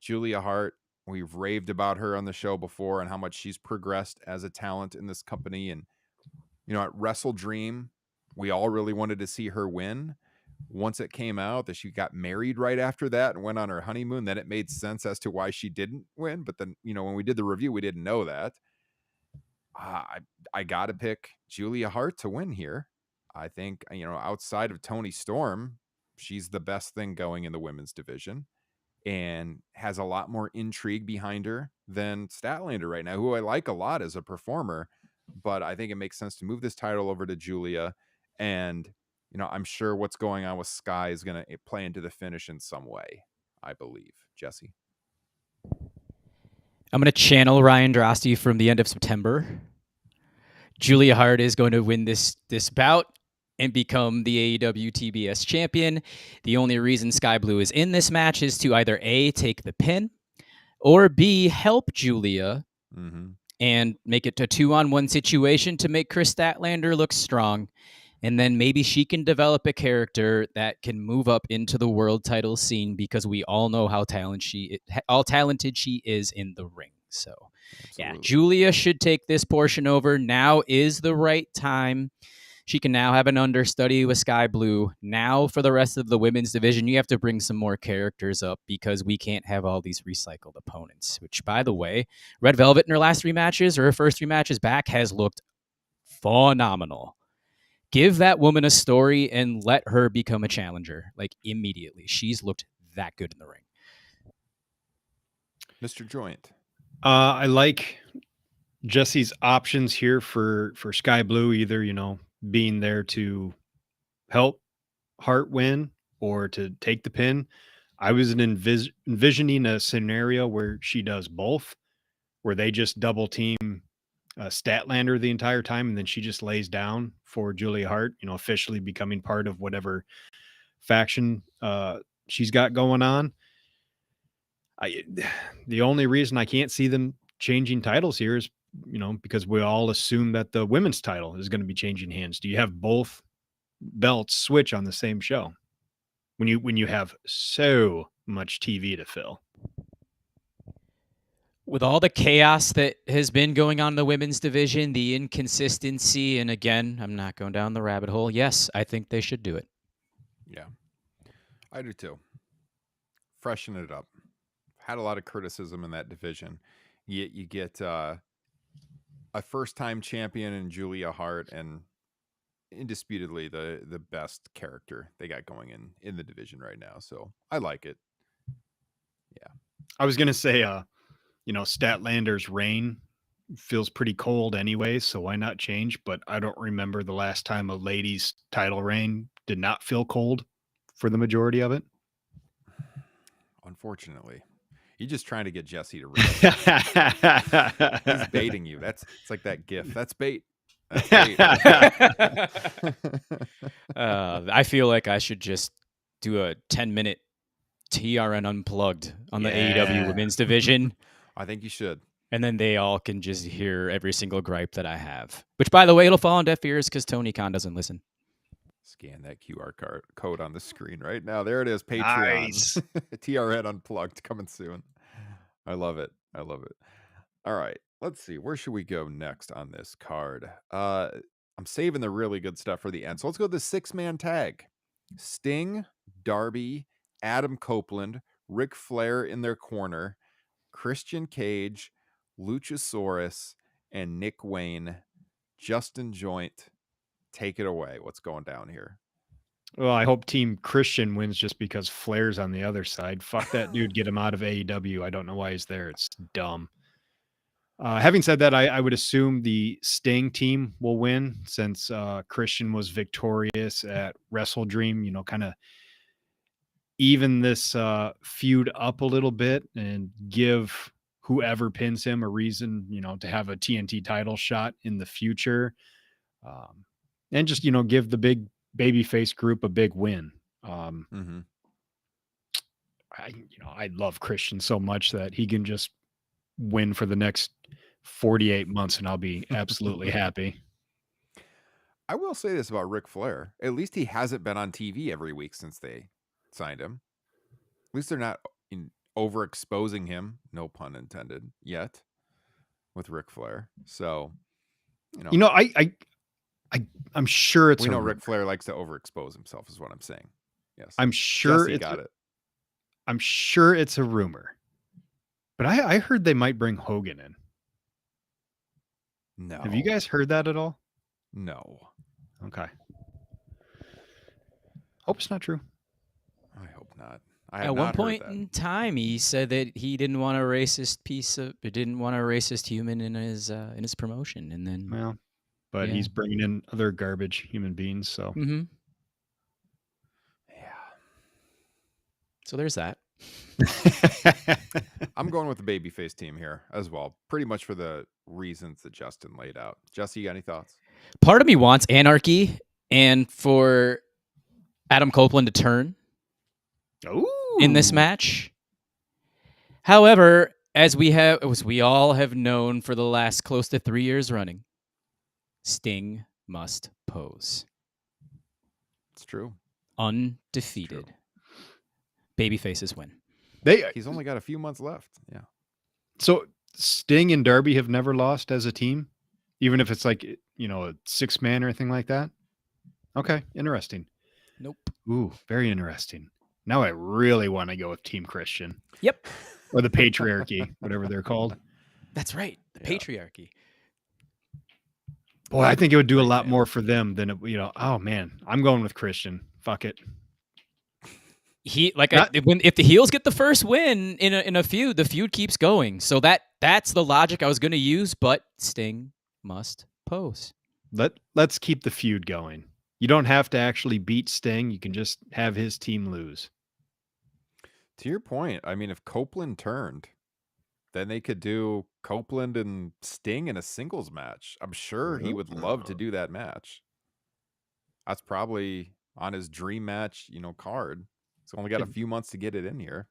[SPEAKER 3] Julia Hart, we've raved about her on the show before and how much she's progressed as a talent in this company. And, at Wrestle Dream, we all really wanted to see her win. Once it came out that she got married right after that and went on her honeymoon, then it made sense as to why she didn't win. But then, when we did the review, we didn't know that. I got to pick Julia Hart to win here. I think, outside of Toni Storm, she's the best thing going in the women's division and has a lot more intrigue behind her than Statlander right now, who I like a lot as a performer. But I think it makes sense to move this title over to Julia. And I'm sure what's going on with Sky is going to play into the finish in some way, I believe. Jesse?
[SPEAKER 5] I'm going to channel Ryan Drosty from the end of September. Julia Hart is going to win this bout and become the AEW TBS champion. The only reason Sky Blue is in this match is to either A, take the pin, or B, help Julia and make it a 2-on-1 situation to make Chris Statlander look strong. And then maybe she can develop a character that can move up into the world title scene, because we all know how talented she is in the ring. So, yeah, Julia should take this portion over. Now is the right time. She can now have an understudy with Sky Blue. Now for the rest of the women's division, you have to bring some more characters up, because we can't have all these recycled opponents, which, by the way, Red Velvet in her last 3 matches, or her first 3 matches back, has looked phenomenal. Give that woman a story and let her become a challenger, like, immediately. She's looked that good in the ring.
[SPEAKER 3] Mr. Joint.
[SPEAKER 4] I like Jesse's options here for Sky Blue, either, being there to help Hart win, or to take the pin. I was envisioning a scenario where she does both, where they just double team Statlander the entire time, and then she just lays down for Julia Hart, officially becoming part of whatever faction she's got going on. The only reason I can't see them changing titles here is, because we all assume that the women's title is going to be changing hands. Do you have both belts switch on the same show when you have so much TV to fill?
[SPEAKER 5] With all the chaos that has been going on in the women's division, the inconsistency, and again, I'm not going down the rabbit hole. Yes, I think they should do it.
[SPEAKER 3] Yeah, I do too. Freshen it up. Had a lot of criticism in that division. You get a first-time champion in Julia Hart, and indisputably the best character they got going in the division right now. So I like it. Yeah,
[SPEAKER 4] I was gonna say, Statlander's reign feels pretty cold anyway, so why not change? But I don't remember the last time a ladies' title reign did not feel cold for the majority of it.
[SPEAKER 3] Unfortunately. He's just trying to get Jesse to read. He's baiting you. It's like that GIF. That's bait. That's bait.
[SPEAKER 5] I feel like I should just do a 10-minute TRN Unplugged on the AEW women's division.
[SPEAKER 3] I think you should.
[SPEAKER 5] And then they all can just hear every single gripe that I have. Which, by the way, it'll fall on deaf ears because Tony Khan doesn't listen.
[SPEAKER 3] Scan that QR code on the screen right now. There it is. Patreon.
[SPEAKER 4] Nice.
[SPEAKER 3] TRN Unplugged coming soon. I love it. I love it. All right. Let's see. Where should we go next on this card? I'm saving the really good stuff for the end. So let's go to the 6-man tag. Sting, Darby, Adam Copeland, Ric Flair in their corner, Christian Cage, Luchasaurus, and Nick Wayne. Justin Joint, take it away. What's going down here?
[SPEAKER 4] Well, I hope Team Christian wins just because Flair's on the other side. Fuck that dude. Get him out of AEW. I don't know why he's there. It's dumb. Having said that, I would assume the Sting team will win since Christian was victorious at Wrestle Dream, kind of even this feud up a little bit and give whoever pins him a reason, to have a TNT title shot in the future. And just, give the big babyface group a big win. I love Christian so much that he can just win for the next 48 months and I'll be absolutely happy.
[SPEAKER 3] I will say this about Ric Flair. At least he hasn't been on TV every week since they signed him. At least they're not overexposing him, no pun intended, yet with Ric Flair. So,
[SPEAKER 4] I'm sure it's
[SPEAKER 3] we know Ric Flair likes to overexpose himself is what I'm saying. Yes.
[SPEAKER 4] I'm sure
[SPEAKER 3] Jesse got it.
[SPEAKER 4] I'm sure it's a rumor. But I heard they might bring Hogan in.
[SPEAKER 3] No.
[SPEAKER 4] Have you guys heard that at all?
[SPEAKER 3] No.
[SPEAKER 4] Okay. Hope it's not true.
[SPEAKER 3] I hope not.
[SPEAKER 5] At one point in time, he said that he didn't want a racist human in his promotion, and then
[SPEAKER 4] But he's bringing in other garbage human beings, so.
[SPEAKER 5] Mm-hmm.
[SPEAKER 3] Yeah.
[SPEAKER 5] So there's that.
[SPEAKER 3] I'm going with the babyface team here as well, pretty much for the reasons that Justin laid out. Jesse, you got any thoughts?
[SPEAKER 5] Part of me wants anarchy and for Adam Copeland to turn in this match. However, as we all have known for the last close to 3 years running, Sting must pose.
[SPEAKER 3] It's true.
[SPEAKER 5] Undefeated.
[SPEAKER 3] It's true.
[SPEAKER 5] Babyfaces win.
[SPEAKER 3] He's only got a few months left. Yeah.
[SPEAKER 4] So Sting and Darby have never lost as a team, even if it's like, a 6-man or anything like that. Okay. Interesting.
[SPEAKER 5] Nope.
[SPEAKER 4] Ooh, very interesting. Now I really want to go with Team Christian.
[SPEAKER 5] Yep.
[SPEAKER 4] Or the patriarchy, whatever they're called.
[SPEAKER 5] That's right. The patriarchy.
[SPEAKER 4] Boy, I think it would do a lot more for them than, oh man, I'm going with Christian. Fuck it.
[SPEAKER 5] If the heels get the first win in a feud, the feud keeps going. So that's the logic I was going to use, but Sting must pose.
[SPEAKER 4] Let's keep the feud going. You don't have to actually beat Sting. You can just have his team lose.
[SPEAKER 3] To your point, I mean, if Copeland turned, then they could do Copeland and Sting in a singles match. I'm sure he would love to do that match. That's probably on his dream match, card. He's only got a few months to get it in here.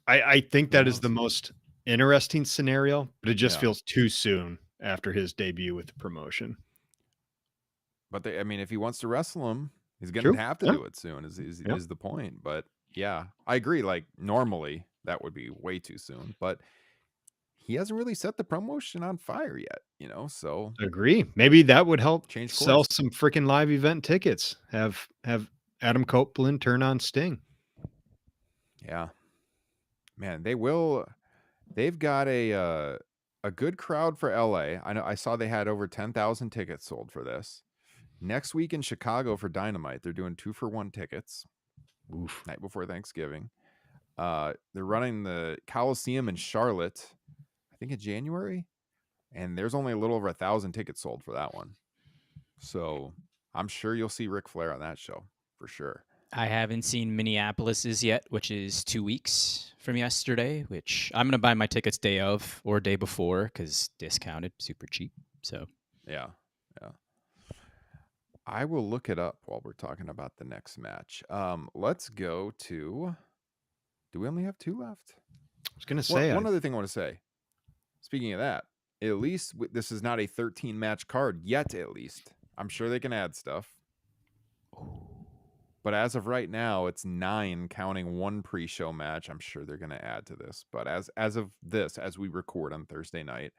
[SPEAKER 4] I think
[SPEAKER 3] Who
[SPEAKER 4] that is the
[SPEAKER 3] knows?
[SPEAKER 4] most interesting scenario, but it just
[SPEAKER 3] Yeah.
[SPEAKER 4] feels too soon after his debut with the promotion.
[SPEAKER 3] But if he wants to wrestle him, he's going
[SPEAKER 4] True.
[SPEAKER 3] to have to
[SPEAKER 4] Yeah.
[SPEAKER 3] do it soon is
[SPEAKER 4] Yeah.
[SPEAKER 3] the point. But yeah, I agree. Like normally that would be way too soon, but he hasn't really set the promotion on fire yet, so
[SPEAKER 4] Agree. Maybe that would help
[SPEAKER 3] change
[SPEAKER 4] sell
[SPEAKER 3] course.
[SPEAKER 4] some freaking live event tickets. Have Adam Copeland turn on Sting.
[SPEAKER 3] Yeah. Man, they've got a good crowd for LA. I saw they had over 10,000 tickets sold for this. Next week in Chicago for Dynamite, they're doing 2-for-1 tickets.
[SPEAKER 4] Oof.
[SPEAKER 3] Night before Thanksgiving. They're running the Coliseum in Charlotte, I think in January, and there's only a little over 1,000 tickets sold for that one. So I'm sure you'll see Ric Flair on that show for sure.
[SPEAKER 5] I haven't seen Minneapolis's yet, which is 2 weeks from yesterday, which I'm going to buy my tickets day of or day before because discounted, super cheap. So
[SPEAKER 3] Yeah. I will look it up while we're talking about the next match. Let's go to. Do we only have 2 left?
[SPEAKER 4] I was going to say
[SPEAKER 3] one other thing I want to say. Speaking of that, at least this is not a 13-match card yet. At least I'm sure they can add stuff. But as of right now, it's 9, counting 1 pre-show match. I'm sure they're going to add to this. But as of this, as we record on Thursday night,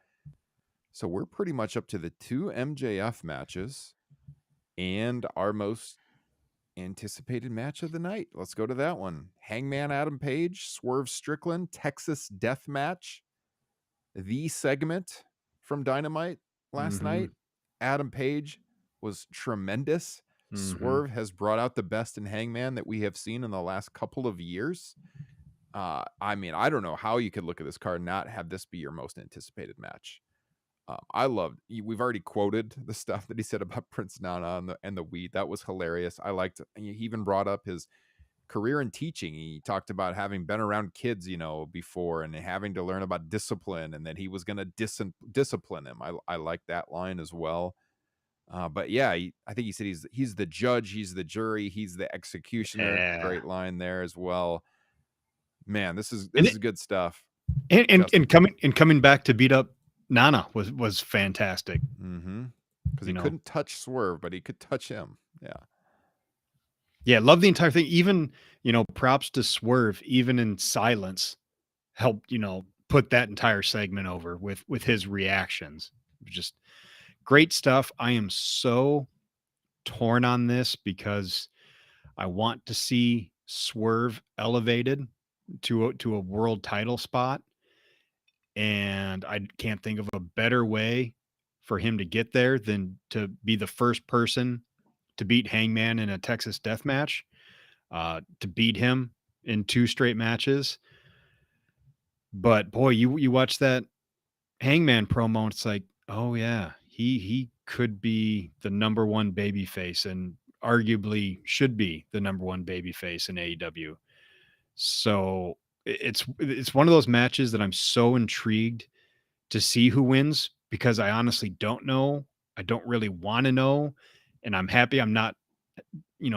[SPEAKER 3] so we're pretty much up to the 2 MJF matches and our most anticipated match of the night. Let's go to that one. Hangman Adam Page, Swerve Strickland, Texas Death Match. The segment from Dynamite last night. Adam Page was tremendous. Swerve has brought out the best in Hangman that we have seen in the last couple of years. I don't know how you could look at this card and not have this be your most anticipated match. We've already quoted the stuff that he said about Prince Nana and the weed. That was hilarious. I liked it. He even brought up his career in teaching. He talked about having been around kids, before and having to learn about discipline and that he was going to discipline him. I like that line as well. But yeah, I think he said he's the judge, he's the jury, he's the executioner.
[SPEAKER 4] Yeah.
[SPEAKER 3] Great line there as well. Man, this is good stuff.
[SPEAKER 4] And coming back to beat up Nana was fantastic.
[SPEAKER 3] Because he couldn't touch Swerve, but he could touch him.
[SPEAKER 4] Yeah, love the entire thing. Even, props to Swerve, even in silence, helped, put that entire segment over with his reactions. Just great stuff. I am so torn on this because I want to see Swerve elevated to a world title spot. And I can't think of a better way for him to get there than to be the first person to beat Hangman in a Texas death match, to beat him in 2 straight matches. But boy, you watch that Hangman promo, and it's like, oh yeah, he could be the number 1 babyface and arguably should be the number 1 babyface in AEW. So it's one of those matches that I'm so intrigued to see who wins because I honestly don't know. I don't really want to know. And I'm happy I'm not,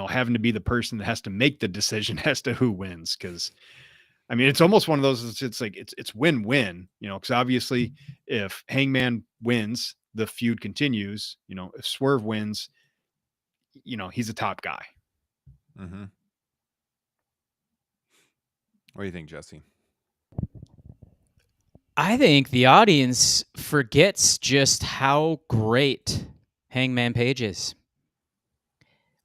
[SPEAKER 4] having to be the person that has to make the decision as to who wins. Cause it's almost one of those, it's like, it's win-win, cause obviously if Hangman wins, the feud continues, if Swerve wins, he's a top guy.
[SPEAKER 3] What do you think, Jesse?
[SPEAKER 5] I think the audience forgets just how great Hangman Page is.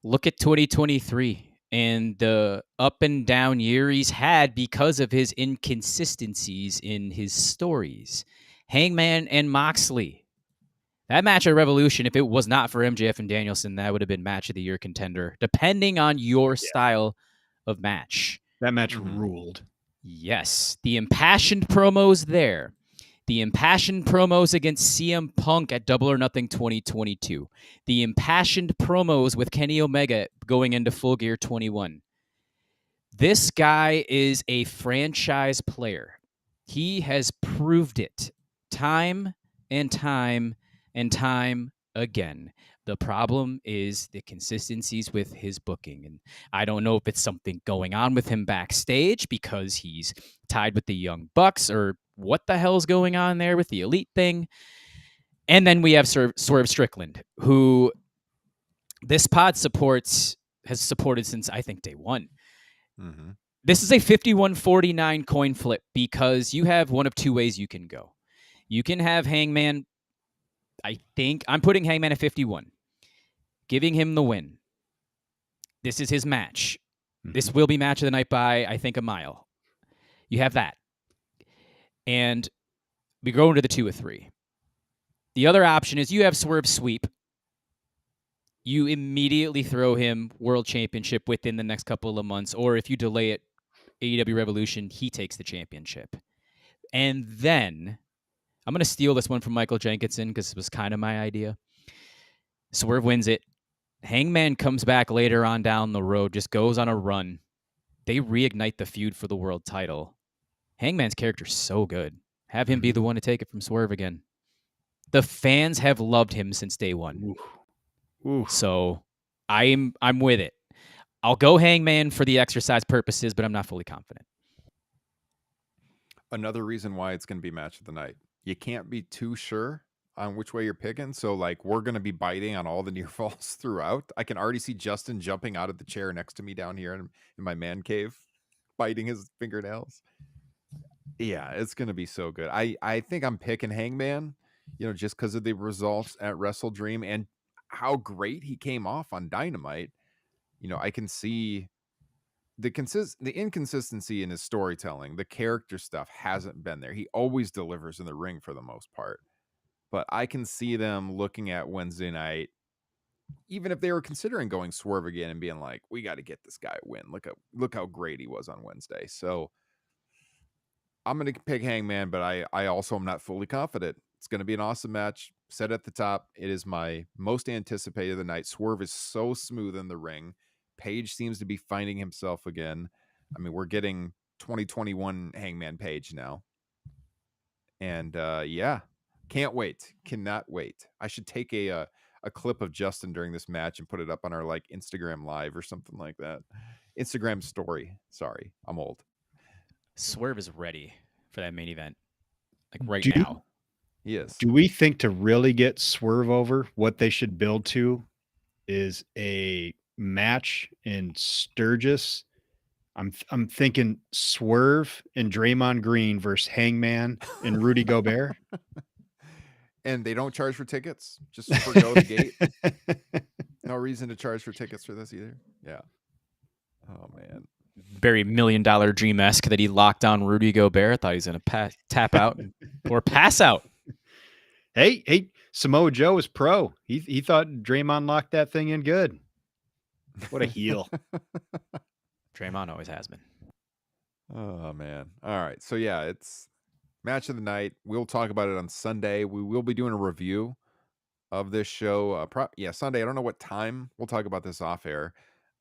[SPEAKER 5] Look at 2023 and the up and down year he's had because of his inconsistencies in his stories. Hangman and Moxley. That match at Revolution, if it was not for MJF and Danielson, that would have been match of the year contender, depending on your style of match.
[SPEAKER 4] That match ruled.
[SPEAKER 5] Yes. The impassioned promos there. The impassioned promos against CM Punk at Double or Nothing 2022. The impassioned promos with Kenny Omega going into Full Gear 21. This guy is a franchise player. He has proved it time and time and time again. The problem is the consistencies with his booking. And I don't know if it's something going on with him backstage because he's tied with the Young Bucks or what the hell's going on there with the Elite thing. And then we have Swerve Strickland, who this pod has supported since, I think, day one.
[SPEAKER 3] Mm-hmm.
[SPEAKER 5] This is a 51-49 coin flip because you have one of two ways you can go. You can have Hangman, I think, I'm putting Hangman at 51, giving him the win. This is his match. Mm-hmm. This will be match of the night by, I think, a mile. You have that. And we go into the 2 of 3. The other option is you have Swerve sweep. You immediately throw him World Championship within the next couple of months, or if you delay it, AEW Revolution, he takes the championship. And then, I'm going to steal this one from Michael Jenkinson because it was kind of my idea. Swerve wins it. Hangman comes back later on down the road, just goes on a run. They reignite the feud for the world title. Hangman's character's so good. Have him be the one to take it from Swerve again. The fans have loved him since day one.
[SPEAKER 4] Ooh.
[SPEAKER 5] So I'm with it. I'll go Hangman for the exercise purposes, but I'm not fully confident.
[SPEAKER 3] Another reason why it's going to be match of the night. You can't be too sure on which way you're picking. So, like, we're going to be biting on all the near falls throughout. I can already see Justin jumping out of the chair next to me down here in my man cave, biting his fingernails. Yeah, it's going to be so good. I think I'm picking Hangman, just because of the results at Wrestle Dream and how great he came off on Dynamite. I can see the inconsistency in his storytelling. The character stuff hasn't been there. He always delivers in the ring for the most part. But I can see them looking at Wednesday night, even if they were considering going Swerve again and being like, we got to get this guy a win. Look how great he was on Wednesday. So I'm going to pick Hangman, but I also am not fully confident. It's going to be an awesome match. Said at the top, it is my most anticipated of the night. Swerve is so smooth in the ring. Page seems to be finding himself again. I mean, we're getting 2021 Hangman Page now. And yeah, can't wait. Cannot wait. I should take a clip of Justin during this match and put it up on our Instagram live or something like that. Instagram story. Sorry, I'm old.
[SPEAKER 5] Swerve is ready for that main event. Right now.
[SPEAKER 3] Yes.
[SPEAKER 4] Do we think to really get Swerve over, what they should build to is a match in Sturgis? I'm thinking Swerve and Draymond Green versus Hangman and Rudy Gobert.
[SPEAKER 3] And they don't charge for tickets, just forgo the gate. No reason to charge for tickets for this either. Yeah. Oh man.
[SPEAKER 5] Very $1 million dream-esque that he locked down Rudy Gobert. I thought he was going to tap out or pass out.
[SPEAKER 4] Hey, Samoa Joe is pro. He thought Draymond locked that thing in good. What a heel.
[SPEAKER 5] Draymond always has been.
[SPEAKER 3] Oh, man. All right. So, yeah, it's match of the night. We'll talk about it on Sunday. We will be doing a review of this show. Sunday. I don't know what time. We'll talk about this off air.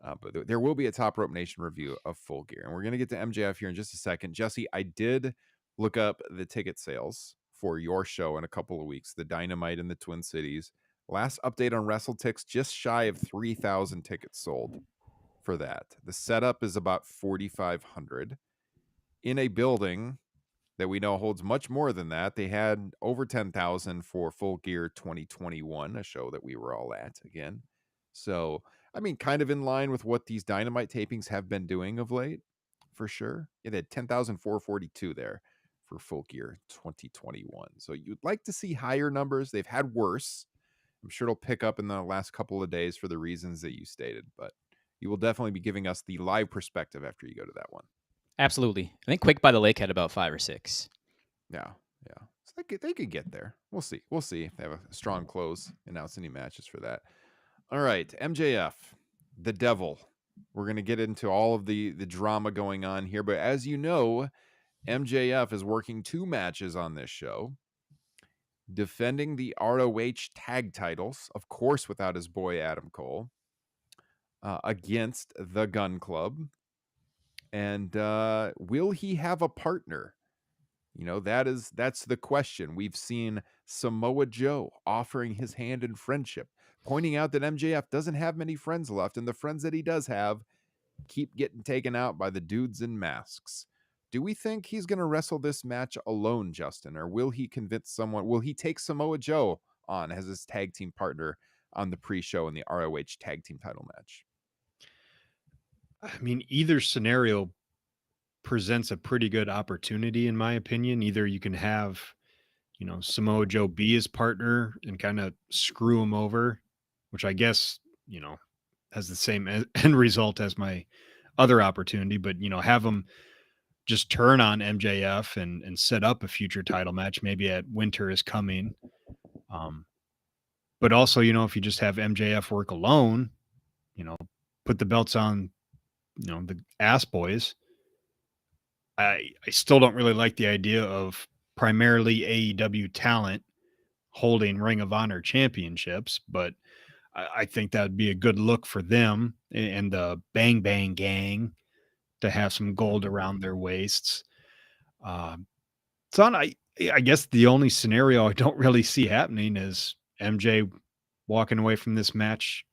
[SPEAKER 3] But there will be a Top Rope Nation review of Full Gear. And we're going to get to MJF here in just a second. Jesse, I did look up the ticket sales for your show in a couple of weeks, the Dynamite in the Twin Cities. Last update on WrestleTix, just shy of 3,000 tickets sold for that. The setup is about 4,500 in a building that we know holds much more than that. They had over 10,000 for Full Gear 2021, a show that we were all at again. So, I mean, kind of in line with what these Dynamite tapings have been doing of late, for sure. Yeah, they had 10,442 there for Full Gear 2021. So you'd like to see higher numbers. They've had worse. I'm sure it'll pick up in the last couple of days for the reasons that you stated, but you will definitely be giving us the live perspective after you go to that one.
[SPEAKER 5] Absolutely. I think Quick by the Lake had about 5 or 6.
[SPEAKER 3] Yeah. So they could get there. We'll see if they have a strong close, announce any matches for that. All right, MJF, the devil. We're going to get into all of the drama going on here, but as you know, MJF is working 2 matches on this show, defending the ROH tag titles, of course, without his boy Adam Cole, against the Gun Club. And will he have a partner? You know, that's the question. We've seen Samoa Joe offering his hand in friendship, pointing out that MJF doesn't have many friends left, and the friends that he does have keep getting taken out by the dudes in masks. Do we think he's going to wrestle this match alone, Justin, or will he convince someone? Will he take Samoa Joe on as his tag team partner on the pre-show in the ROH tag team title match?
[SPEAKER 4] I mean, either scenario presents a pretty good opportunity, in my opinion. Either you can have, Samoa Joe be his partner and kind of screw him over, which I guess, has the same end result as my other opportunity, but, have him just turn on MJF and set up a future title match, maybe at Winter is Coming. But also, if you just have MJF work alone, put the belts on, the ass boys. I still don't really like the idea of primarily AEW talent holding Ring of Honor championships, but I think that would be a good look for them and the Bang Bang Gang to have some gold around their waists. I guess the only scenario I don't really see happening is MJ walking away from this match,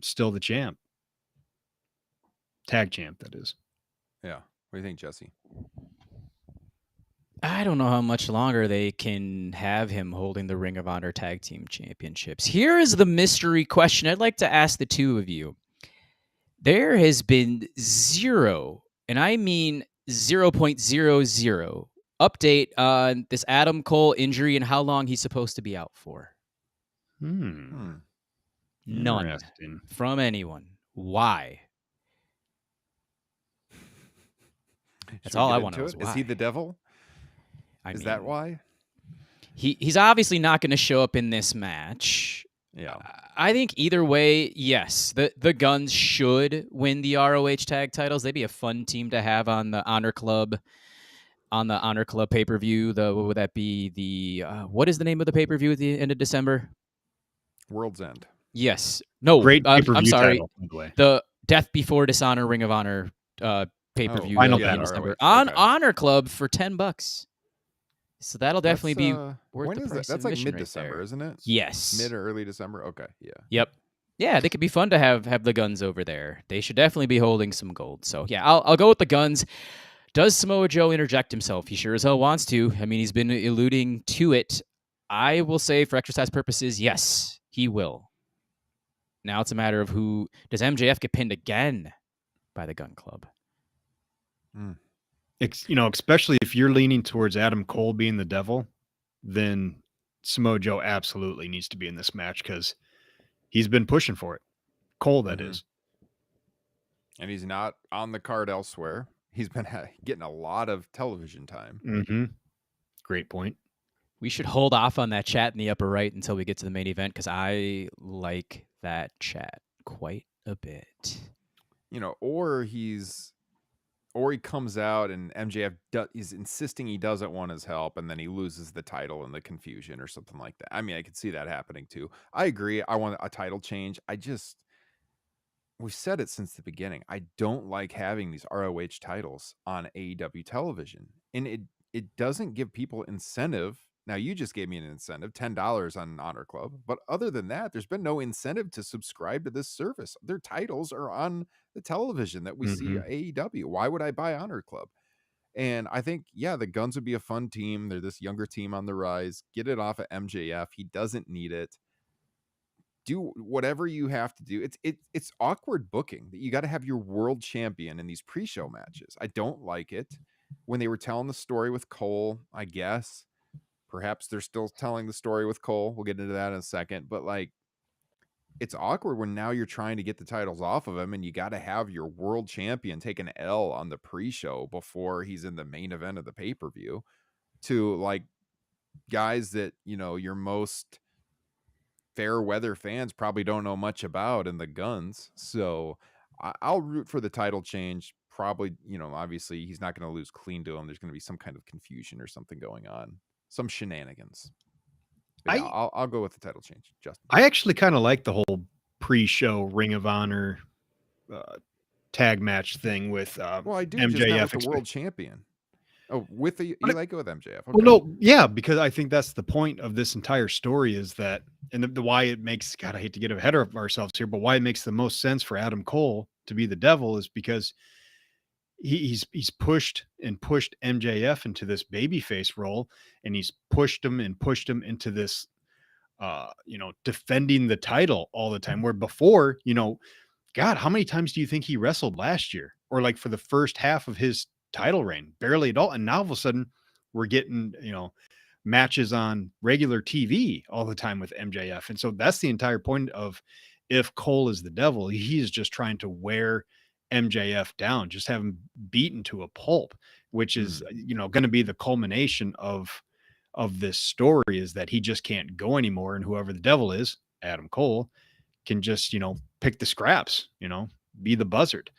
[SPEAKER 4] still the champ. Tag champ, that is.
[SPEAKER 3] Yeah. What do you think, Jesse?
[SPEAKER 5] I don't know how much longer they can have him holding the Ring of Honor Tag Team Championships. Here is the mystery question I'd like to ask the two of you. There has been zero, and I mean 0.00 update on this Adam Cole injury and how long he's supposed to be out for. None from anyone. Why? That's all I want to know.
[SPEAKER 3] Is he the devil? Is that why?
[SPEAKER 5] He's obviously not going to show up in this match.
[SPEAKER 3] Yeah.
[SPEAKER 5] I think either way, yes, the Guns should win the ROH tag titles. They'd be a fun team to have on the Honor Club pay-per-view. What would that be? The what is the name of the pay-per-view at the end of December?
[SPEAKER 3] World's End.
[SPEAKER 5] Yes. No.
[SPEAKER 4] Great pay-per-view
[SPEAKER 5] I'm sorry.
[SPEAKER 4] title, by the way.
[SPEAKER 5] The Death Before Dishonor Ring of Honor pay-per-view
[SPEAKER 4] Final
[SPEAKER 5] in
[SPEAKER 4] battle.
[SPEAKER 5] December
[SPEAKER 3] ROH.
[SPEAKER 5] on
[SPEAKER 3] Okay.
[SPEAKER 5] Honor Club for $10. So that'll definitely be worth
[SPEAKER 3] when
[SPEAKER 5] the
[SPEAKER 3] is
[SPEAKER 5] price.
[SPEAKER 3] That's
[SPEAKER 5] of
[SPEAKER 3] like
[SPEAKER 5] admission
[SPEAKER 3] mid-December,
[SPEAKER 5] right
[SPEAKER 3] isn't it?
[SPEAKER 5] Yes.
[SPEAKER 3] Mid or early December? Okay, yeah.
[SPEAKER 5] Yep. Yeah, they could be fun to have the Guns over there. They should definitely be holding some gold. So yeah, I'll go with the Guns. Does Samoa Joe interject himself? He sure as hell wants to. I mean, he's been alluding to it. I will say, for exercise purposes, yes, he will. Now it's a matter of who does MJF get pinned again by the Gun Club.
[SPEAKER 4] Especially if you're leaning towards Adam Cole being the devil, then Samoa Joe absolutely needs to be in this match because he's been pushing for it. Cole, that is.
[SPEAKER 3] And he's not on the card elsewhere. He's been getting a lot of television time.
[SPEAKER 4] Mm-hmm. Great point.
[SPEAKER 5] We should hold off on that chat in the upper right until we get to the main event because I that chat quite a bit.
[SPEAKER 3] Or he comes out and MJF is insisting he doesn't want his help, and then he loses the title in the confusion or something like that. I mean, I could see that happening too. I agree. I want a title change. We've said it since the beginning. I don't like having these ROH titles on AEW television, and it doesn't give people incentive. Now, you just gave me an incentive, $10 on Honor Club. But other than that, there's been no incentive to subscribe to this service. Their titles are on the television that we see at AEW. Why would I buy Honor Club? And I think, the Guns would be a fun team. They're this younger team on the rise. Get it off of MJF. He doesn't need it. Do whatever you have to do. It's awkward booking that you got to have your world champion in these pre-show matches. I don't like it. When they were telling the story with Cole, I guess. Perhaps they're still telling the story with Cole. We'll get into that in a second. But it's awkward when now you're trying to get the titles off of him and you got to have your world champion take an L on the pre-show before he's in the main event of the pay-per-view to guys that, your most fair weather fans probably don't know much about in the Guns. So I'll root for the title change probably, obviously he's not going to lose clean to him. There's going to be some kind of confusion or something going on, some shenanigans. But yeah, I'll go with the title change, Justin.
[SPEAKER 4] I actually kind of like the whole pre-show Ring of Honor tag match thing with
[SPEAKER 3] well, I do
[SPEAKER 4] MJF
[SPEAKER 3] just not with the world champion. Oh, you like it with MJF? Okay.
[SPEAKER 4] Well, no, yeah, because I think that's the point of this entire story is that, and the why it makes, God, I hate to get ahead of ourselves here, but why it makes the most sense for Adam Cole to be the devil is because he's pushed MJF into this babyface role, and he's pushed him into this, defending the title all the time. Where before, God, how many times do you think he wrestled last year, or like for the first half of his title reign? Barely at all. And now all of a sudden we're getting, matches on regular TV all the time with MJF. And so that's the entire point of, if Cole is the devil, he is just trying to wear MJF down, just have him beaten to a pulp, which is, going to be the culmination of this story, is that he just can't go anymore. And whoever the devil is, Adam Cole, can just, pick the scraps, be the buzzard.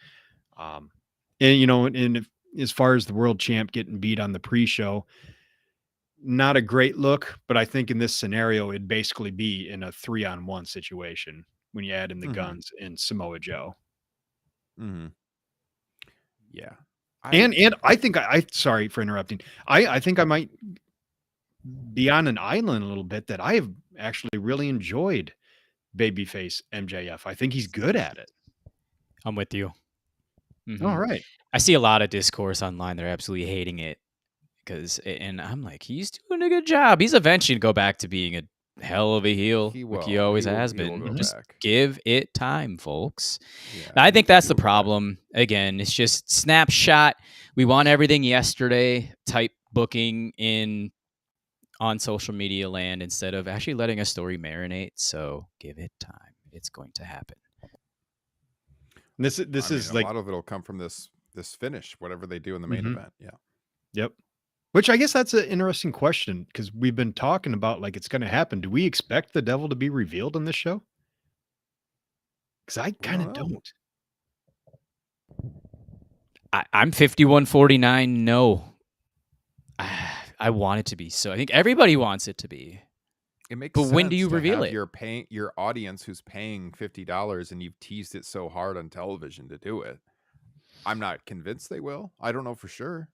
[SPEAKER 4] And as far as the world champ getting beat on the pre-show, not a great look, but I think in this scenario, it'd basically be in a 3-on-1 situation when you add in the guns in Samoa Joe.
[SPEAKER 3] Mm-hmm. Yeah.
[SPEAKER 4] And I think sorry for interrupting. I think I might be on an island a little bit, that I have actually really enjoyed babyface MJF. I think he's good at it.
[SPEAKER 5] I'm with you. Mm-hmm.
[SPEAKER 4] All right.
[SPEAKER 5] I see a lot of discourse online. They're absolutely hating it and I'm like, he's doing a good job. He's eventually go back to being a hell of a heel, like he always has been. Just give it time, folks. Yeah, I think that's the problem. Again, it's just snapshot. We want everything yesterday type booking on social media land, instead of actually letting a story marinate. So give it time. It's going to happen.
[SPEAKER 4] This is
[SPEAKER 3] a lot of it'll come from this finish, whatever they do in the main event. Yeah.
[SPEAKER 4] Yep. Which I guess that's an interesting question, because we've been talking about like it's going to happen. Do we expect the devil to be revealed in this show? Because I kind of don't.
[SPEAKER 5] I'm 51-49. No. I want it to be. So I think everybody wants it to be.
[SPEAKER 3] It makes
[SPEAKER 5] but
[SPEAKER 3] sense.
[SPEAKER 5] When do you reveal it?
[SPEAKER 3] Your audience who's paying $50, and you've teased it so hard on television to do it. I'm not convinced they will. I don't know for sure.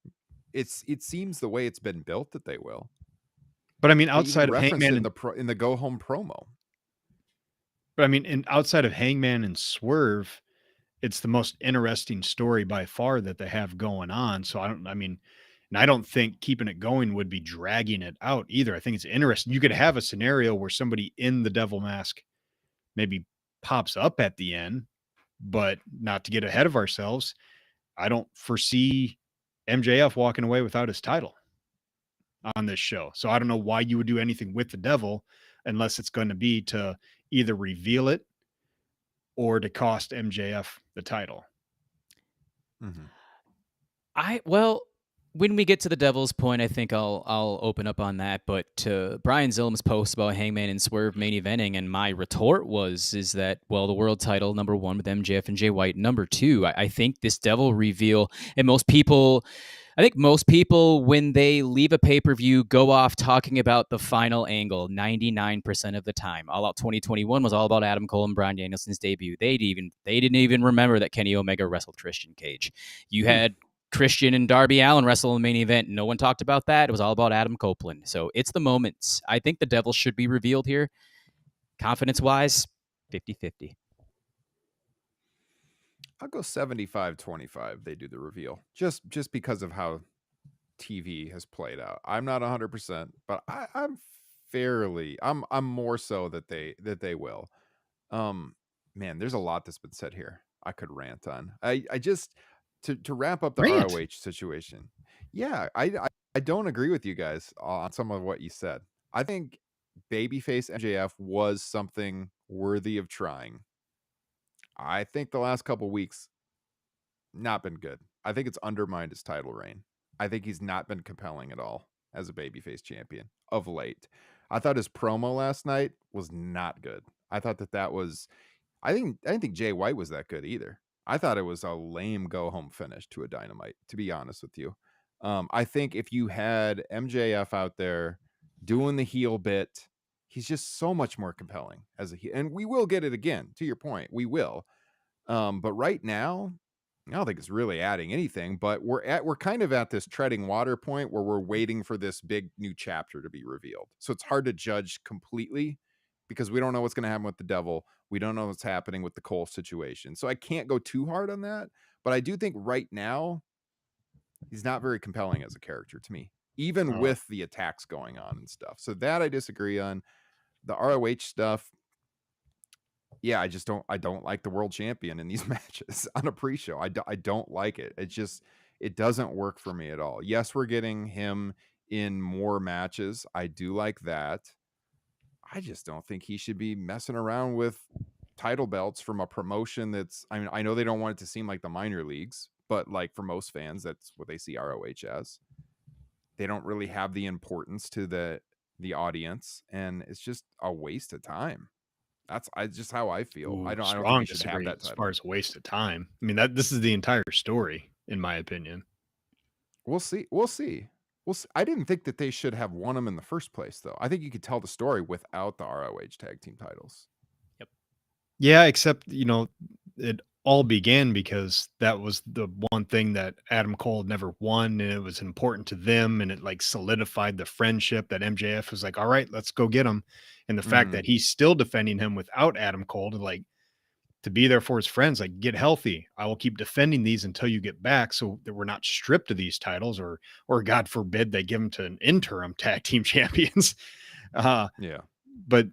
[SPEAKER 3] It seems the way it's been built that they will.
[SPEAKER 4] But I mean, outside of Hangman
[SPEAKER 3] in the go home promo.
[SPEAKER 4] But I mean, outside of Hangman and Swerve, it's the most interesting story by far that they have going on. So I don't think keeping it going would be dragging it out either. I think it's interesting. You could have a scenario where somebody in the devil mask maybe pops up at the end, but not to get ahead of ourselves, I don't foresee MJF walking away without his title on this show. So I don't know why you would do anything with the devil unless it's going to be to either reveal it or to cost MJF the title.
[SPEAKER 5] Mm-hmm. When we get to the devil's point, I think I'll open up on that. But to Brian Zillum's post about Hangman and Swerve main eventing, and my retort is that, well, the world title, number one, with MJF and Jay White. Number two, I think this devil reveal, and most people, when they leave a pay-per-view, go off talking about the final angle 99% of the time. All Out 2021 was all about Adam Cole and Bryan Danielson's debut. They didn't even remember that Kenny Omega wrestled Christian Cage. You had Christian and Darby Allin wrestle in the main event. No one talked about that. It was all about Adam Copeland. So it's the moments. I think the devil should be revealed here. Confidence-wise, 50-50.
[SPEAKER 3] I'll go 75-25. They do the reveal just because of how TV has played out. I'm not 100%, but I'm more so that they will. Man, there's a lot that's been said here. I could rant on. I just to wrap up the ROH situation. Yeah, I don't agree with you guys on some of what you said. I think babyface MJF was something worthy of trying. I think the last couple weeks not been good. I think it's undermined his title reign. I think he's not been compelling at all as a babyface champion of late. I thought his promo last night was not good. I thought that was I didn't think Jay White was that good either. I thought it was a lame go home finish to a Dynamite, to be honest with you. I think if you had MJF out there doing the heel bit, he's just so much more compelling as a heel. And we will get it again, to your point. We will. But right now, I don't think it's really adding anything, but we're kind of at this treading water point where we're waiting for this big new chapter to be revealed. So it's hard to judge completely because we don't know what's going to happen with the devil. We don't know what's happening with the Cole situation. So I can't go too hard on that, but I do think right now he's not very compelling as a character to me, even with the attacks going on and stuff. So that I disagree on. The ROH stuff, yeah, I don't like the world champion in these matches on a pre-show. I don't like it. It doesn't work for me at all. Yes, we're getting him in more matches. I do like that. I just don't think he should be messing around with title belts from a promotion that's, I mean, I know they don't want it to seem like the minor leagues, but like for most fans, that's what they see ROH as. They don't really have the importance to the audience, and it's just a waste of time. That's just how I feel.
[SPEAKER 4] Ooh,
[SPEAKER 3] I don't
[SPEAKER 4] strong
[SPEAKER 3] think he should have
[SPEAKER 4] disagree
[SPEAKER 3] that
[SPEAKER 4] as
[SPEAKER 3] title.
[SPEAKER 4] far as a waste of time. I mean, this is the entire story, in my opinion.
[SPEAKER 3] We'll see. I didn't think that they should have won him in the first place, though. I think you could tell the story without the ROH tag team titles.
[SPEAKER 5] Yep.
[SPEAKER 4] Yeah, except, it all began because that was the one thing that Adam Cole never won, and it was important to them, and it like solidified the friendship that MJF was like, all right, let's go get him. And the fact that he's still defending him without Adam Cole to be there for his friends, like, get healthy. I will keep defending these until you get back so that we're not stripped of these titles, or God forbid they give them to an interim tag team champions.
[SPEAKER 3] Yeah.
[SPEAKER 4] But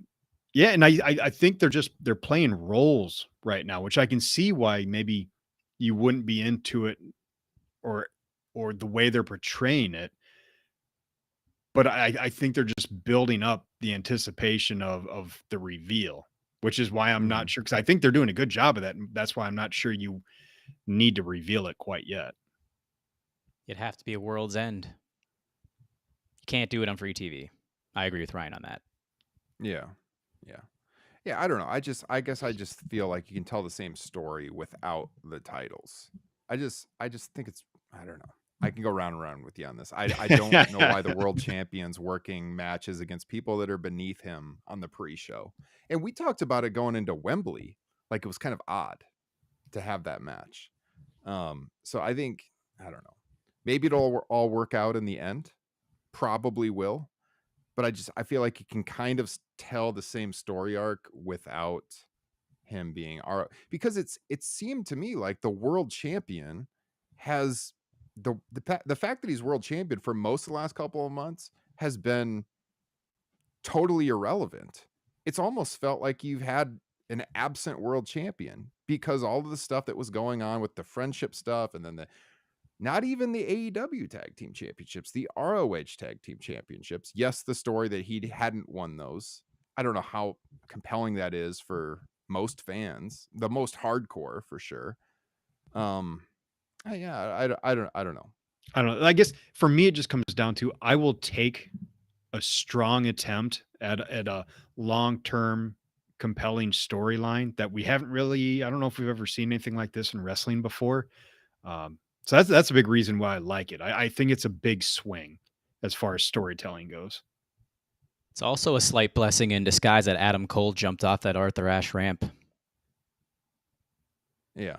[SPEAKER 4] yeah, and I think they're playing roles right now, which I can see why maybe you wouldn't be into it or the way they're portraying it. But I think they're just building up the anticipation of the reveal, which is why I'm not sure, because I think they're doing a good job of that. And that's why I'm not sure you need to reveal it quite yet.
[SPEAKER 5] It'd have to be a world's end. You can't do it on free TV. I agree with Ryan on that.
[SPEAKER 3] Yeah. I don't know. I guess I just feel like you can tell the same story without the titles. I just think it's, I don't know. I can go round and round with you on this. I don't know why the world champion's working matches against people that are beneath him on the pre-show. And we talked about it going into Wembley. Like, it was kind of odd to have that match. So I think, I don't know. Maybe it'll all work out in the end. Probably will. But I feel like you can kind of tell the same story arc without him being because it seemed to me like the world champion has the fact that he's world champion for most of the last couple of months has been totally irrelevant. It's almost felt like you've had an absent world champion because all of the stuff that was going on with the friendship stuff, and then not even the AEW tag team championships, the ROH tag team championships. Yes, the story that he hadn't won those. I don't know how compelling that is for most fans, the most hardcore for sure. Yeah, I don't know.
[SPEAKER 4] I don't know. I guess for me, it just comes down to, I will take a strong attempt at a long-term compelling storyline that we haven't really, I don't know if we've ever seen anything like this in wrestling before. So that's a big reason why I like it. I think it's a big swing as far as storytelling goes.
[SPEAKER 5] It's also a slight blessing in disguise that Adam Cole jumped off that Arthur Ashe ramp.
[SPEAKER 3] Yeah.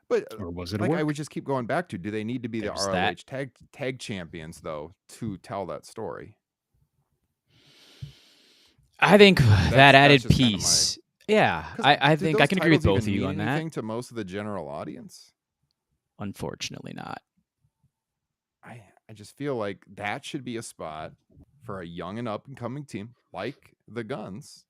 [SPEAKER 3] But
[SPEAKER 4] or was it
[SPEAKER 3] like, I would just keep going back to, do they need to be
[SPEAKER 5] There's
[SPEAKER 3] the ROH
[SPEAKER 5] that.
[SPEAKER 3] tag champions though to tell that story?
[SPEAKER 5] I think that
[SPEAKER 3] that's
[SPEAKER 5] added
[SPEAKER 3] just kinda
[SPEAKER 5] piece. Yeah, I
[SPEAKER 3] Do
[SPEAKER 5] think I
[SPEAKER 3] those
[SPEAKER 5] can agree with
[SPEAKER 3] titles
[SPEAKER 5] both of
[SPEAKER 3] even
[SPEAKER 5] you
[SPEAKER 3] mean
[SPEAKER 5] on that.
[SPEAKER 3] anything to most of the general audience?
[SPEAKER 5] Unfortunately not.
[SPEAKER 3] I just feel like that should be a spot for a young and up and coming team like the Guns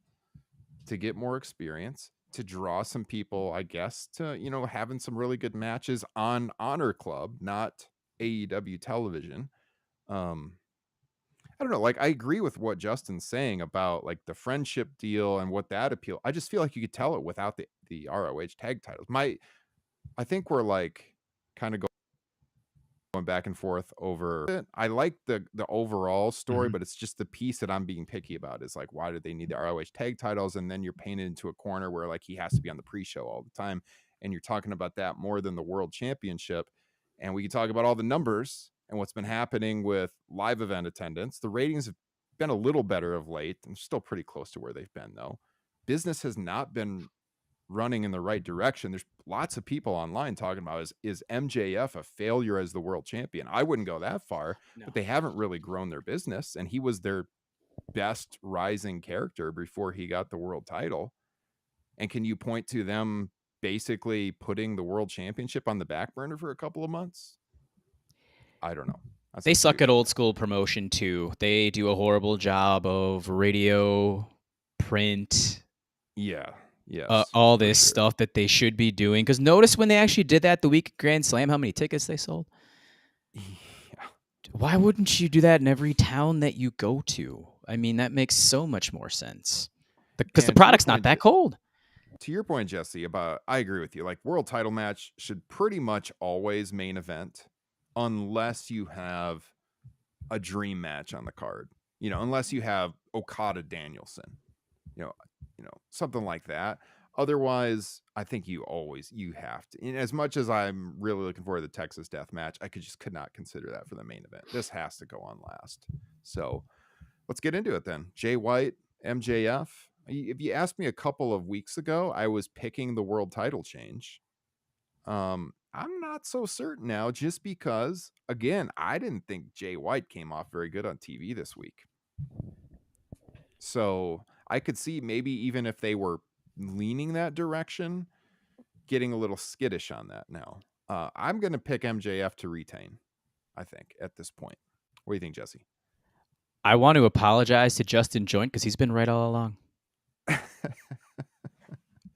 [SPEAKER 3] to get more experience, to draw some people, I guess, to, having some really good matches on Honor Club, not AEW television. I don't know. Like, I agree with what Justin's saying about like the friendship deal and what that appeal. I just feel like you could tell it without the ROH tag titles. I think we're like kind of going back and forth over it. I like the overall story, but it's just the piece that I'm being picky about is like, why did they need the ROH tag titles? And then you're painted into a corner where like he has to be on the pre-show all the time. and you're talking about that more than the world championship. And we can talk about all the numbers and what's been happening with live event attendance. The ratings have been a little better of late, and still pretty close to where they've been, though. Business has not been running in the right direction. There's lots of people online talking about is MJF a failure as the world champion? I wouldn't go that far, but they haven't really grown their business, and he was their best rising character before he got the world title. And can you point to them basically putting the world championship on the back burner for a couple of months? I don't know.
[SPEAKER 5] They suck at old school promotion too. They do a horrible job of radio, print,
[SPEAKER 3] yes,
[SPEAKER 5] all this stuff that they should be doing. Because notice when they actually did that the week of Grand Slam, how many tickets they sold?
[SPEAKER 3] Yeah.
[SPEAKER 5] Why wouldn't you do that in every town that you go to? I mean, that makes so much more sense. Because the product's not that cold.
[SPEAKER 3] To your point, Jesse, I agree with you. Like, world title match should pretty much always main event, unless you have a dream match on the card. Unless you have Okada Danielson, something like that. Otherwise, I think you have to. And as much as I'm really looking forward to the Texas Death Match, I could not consider that for the main event. This has to go on last. So let's get into it then. Jay White, MJF. If you asked me a couple of weeks ago, I was picking the world title change. I'm not so certain now, just because, again, I didn't think Jay White came off very good on TV this week. So I could see maybe even if they were leaning that direction, getting a little skittish on that now. I'm going to pick MJF to retain, I think, at this point. What do you think, Jesse?
[SPEAKER 5] I want to apologize to Justin Joint because he's been right all along.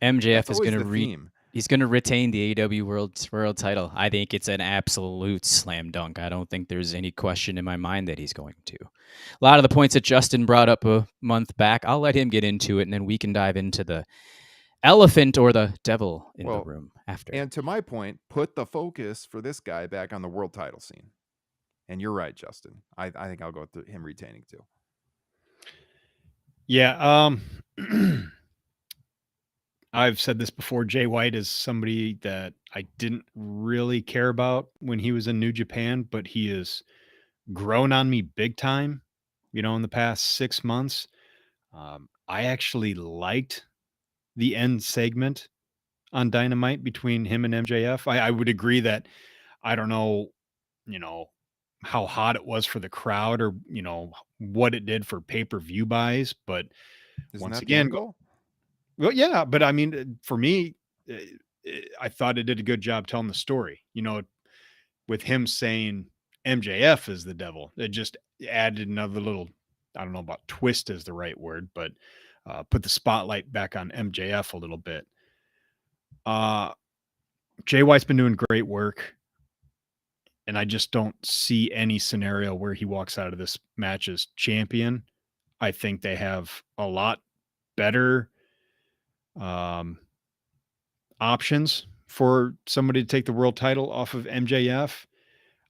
[SPEAKER 5] MJF is going to he's going to retain the AEW world title. I think it's an absolute slam dunk. I don't think there's any question in my mind that he's going to. A lot of the points that Justin brought up a month back, I'll let him get into it, and then we can dive into the elephant or the devil in the room after.
[SPEAKER 3] And to my point, put the focus for this guy back on the world title scene. And you're right, Justin. I think I'll go with him retaining too.
[SPEAKER 4] Yeah. I've said this before. Jay White is somebody that I didn't really care about when he was in New Japan, but he has grown on me big time, in the past 6 months. I actually liked the end segment on Dynamite between him and MJF. I would agree that I don't know, how hot it was for the crowd or, what it did for pay-per-view buys, but once again, well, yeah, but I mean, for me, I thought it did a good job telling the story, with him saying MJF is the devil. It just added another little, I don't know about twist is the right word, but put the spotlight back on MJF a little bit. Jay White's been doing great work, and I just don't see any scenario where he walks out of this match as champion. I think they have a lot better options for somebody to take the world title off of MJF.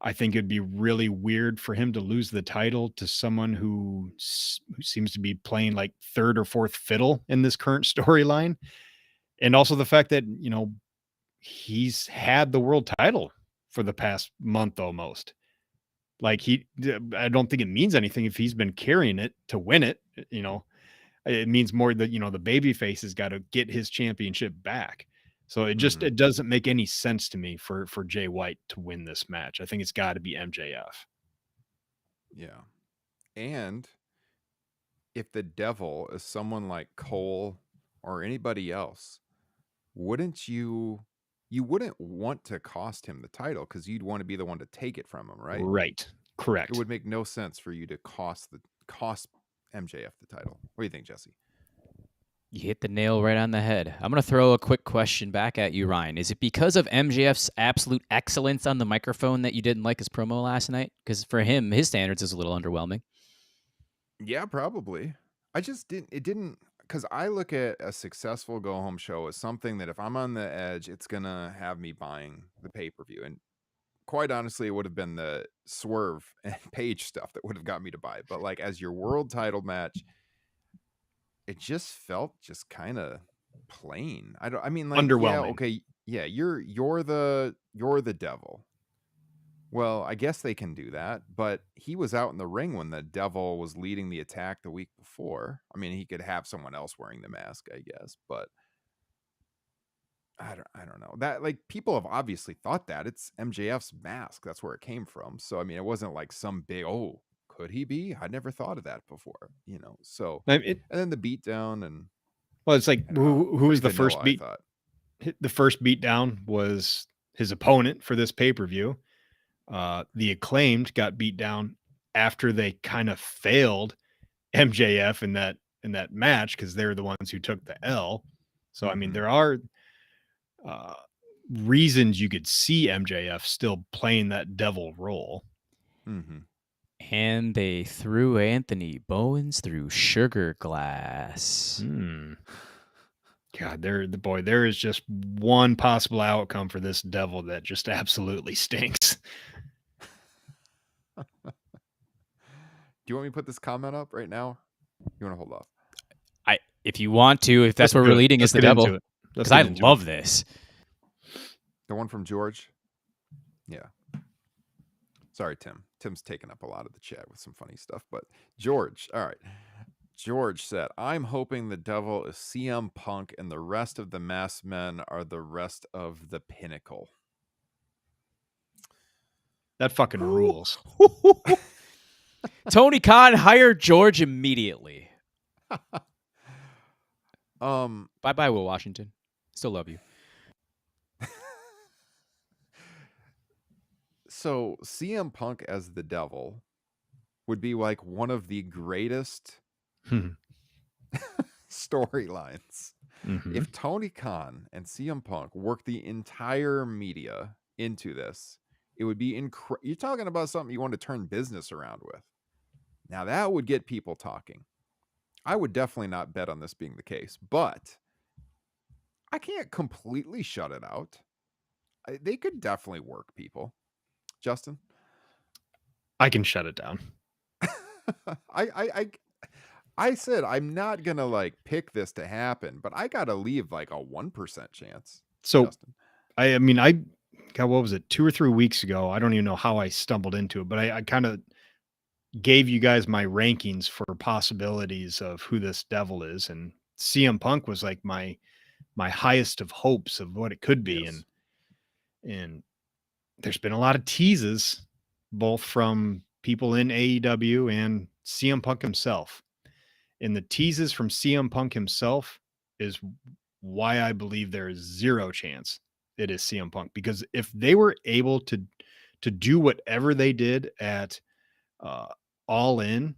[SPEAKER 4] I think it'd be really weird for him to lose the title to someone who seems to be playing like third or fourth fiddle in this current storyline. And also the fact that, he's had the world title for the past month almost. Like I don't think it means anything if he's been carrying it to win it. It means more that, the babyface has got to get his championship back. So it just, it doesn't make any sense to me for Jay White to win this match. I think it's got to be MJF.
[SPEAKER 3] Yeah. And if the devil is someone like Cole or anybody else, wouldn't you wouldn't want to cost him the title because you'd want to be the one to take it from him, right?
[SPEAKER 4] Right. Correct.
[SPEAKER 3] It would make no sense for you to cost MJF the title. What do you think, Jesse?
[SPEAKER 5] You hit the nail right on the head. I'm going to throw a quick question back at you, Ryan. Is it because of MJF's absolute excellence on the microphone that you didn't like his promo last night? Because for him, his standards is a little underwhelming.
[SPEAKER 3] Yeah, probably. It didn't, because I look at a successful go-home show as something that if I'm on the edge, it's going to have me buying the pay-per-view. And quite honestly, it would have been the Swerve and Page stuff that would have got me to buy. But like as your world title match, it just felt just kind of plain. Underwhelming. Yeah, okay. yeah, you're the devil. Well, I guess they can do that, but he was out in the ring when the devil was leading the attack the week before. I mean, he could have someone else wearing the mask, I guess, but I don't know. That like people have obviously thought that. It's MJF's mask. That's where it came from. So I mean, it wasn't like some big, oh, could he be? I never thought of that before, you know. So and then the beatdown and
[SPEAKER 4] well, it's like
[SPEAKER 3] I don't know.
[SPEAKER 4] who was the
[SPEAKER 3] Pretty
[SPEAKER 4] first
[SPEAKER 3] vanilla, I
[SPEAKER 4] beat?
[SPEAKER 3] thought.
[SPEAKER 4] The first beatdown was his opponent for this pay-per-view. The Acclaimed got beat down after they kind of failed MJF in that match because they're the ones who took the L. So I mean, there are reasons you could see MJF still playing that devil role.
[SPEAKER 3] Mm-hmm.
[SPEAKER 5] And they threw Anthony Bowens through sugar glass.
[SPEAKER 4] God, there is just one possible outcome for this devil that just absolutely stinks.
[SPEAKER 3] Do you want me to put this comment up right now? You want to hold off?
[SPEAKER 5] If you want to, if that's
[SPEAKER 4] Let's
[SPEAKER 5] where we're leading is the devil. Because I love this.
[SPEAKER 3] The one from George? Yeah. Sorry, Tim. Tim's taking up a lot of the chat with some funny stuff, but George, all right. George said, I'm hoping the devil is CM Punk and the rest of the masked men are the rest of the Pinnacle.
[SPEAKER 4] That fucking rules.
[SPEAKER 5] Tony Khan, hire George immediately. Bye-bye, Will Washington. Still love you.
[SPEAKER 3] So CM Punk as the devil would be like one of the greatest storylines.
[SPEAKER 4] Mm-hmm.
[SPEAKER 3] If Tony Khan and CM Punk work the entire media into this, it would be incredible. You're talking about something you want to turn business around with. Now that would get people talking. I would definitely not bet on this being the case, but I can't completely shut it out. They could definitely work people. Justin?
[SPEAKER 4] I can shut it down.
[SPEAKER 3] I said I'm not gonna like pick this to happen, but I gotta leave like a 1% chance.
[SPEAKER 4] So
[SPEAKER 3] Justin.
[SPEAKER 4] I God, what was it, 2 or 3 weeks ago? I don't even know how I stumbled into it, but I kind of gave you guys my rankings for possibilities of who this devil is, and CM Punk was like my highest of hopes of what it could be.
[SPEAKER 3] Yes.
[SPEAKER 4] And there's been a lot of teases, both from people in AEW and CM Punk himself. And the teases from CM Punk himself is why I believe there is zero chance it is CM Punk. Because if they were able to do whatever they did at All In,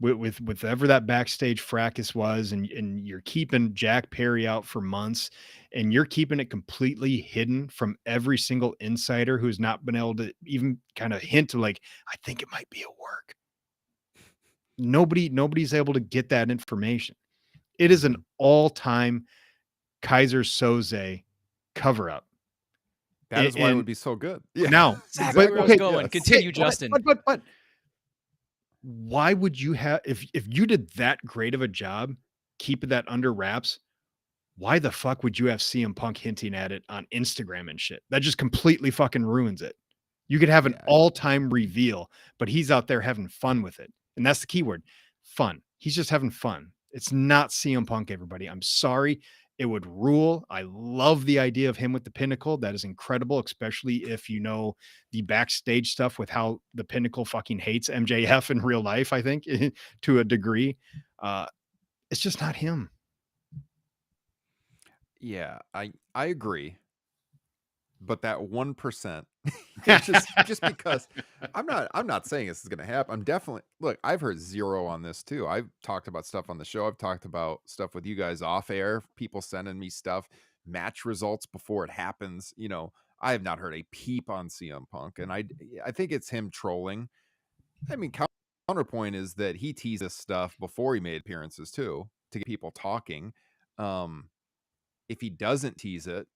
[SPEAKER 4] with whatever that backstage fracas was, and you're keeping Jack Perry out for months, and you're keeping it completely hidden from every single insider who's not been able to even kind of hint to like, I think it might be a work. Nobody's able to get that information. It is an all-time Kaiser Soze cover up.
[SPEAKER 3] That is why it would be so good. Yeah.
[SPEAKER 4] Now,
[SPEAKER 5] exactly where I was going. Continue, Justin.
[SPEAKER 4] But why would you have, if you did that great of a job keeping that under wraps, why the fuck would you have CM Punk hinting at it on Instagram and shit? That just completely fucking ruins it. You could have an all-time reveal, but he's out there having fun with it. And that's the key word, fun. He's just having fun. It's not CM Punk, everybody. I'm sorry. It would rule. I love the idea of him with the Pinnacle. That is incredible, especially if you know the backstage stuff with how the Pinnacle fucking hates MJF in real life, I think, to a degree. It's just not him.
[SPEAKER 3] Yeah, I agree. But that 1%, just because I'm not saying this is going to happen. I'm definitely, look, I've heard zero on this too. I've talked about stuff on the show. I've talked about stuff with you guys off air, people sending me stuff, match results before it happens. You know, I have not heard a peep on CM Punk, and I think it's him trolling. I mean, counterpoint is that he teased this stuff before he made appearances too, to get people talking. If he doesn't tease it,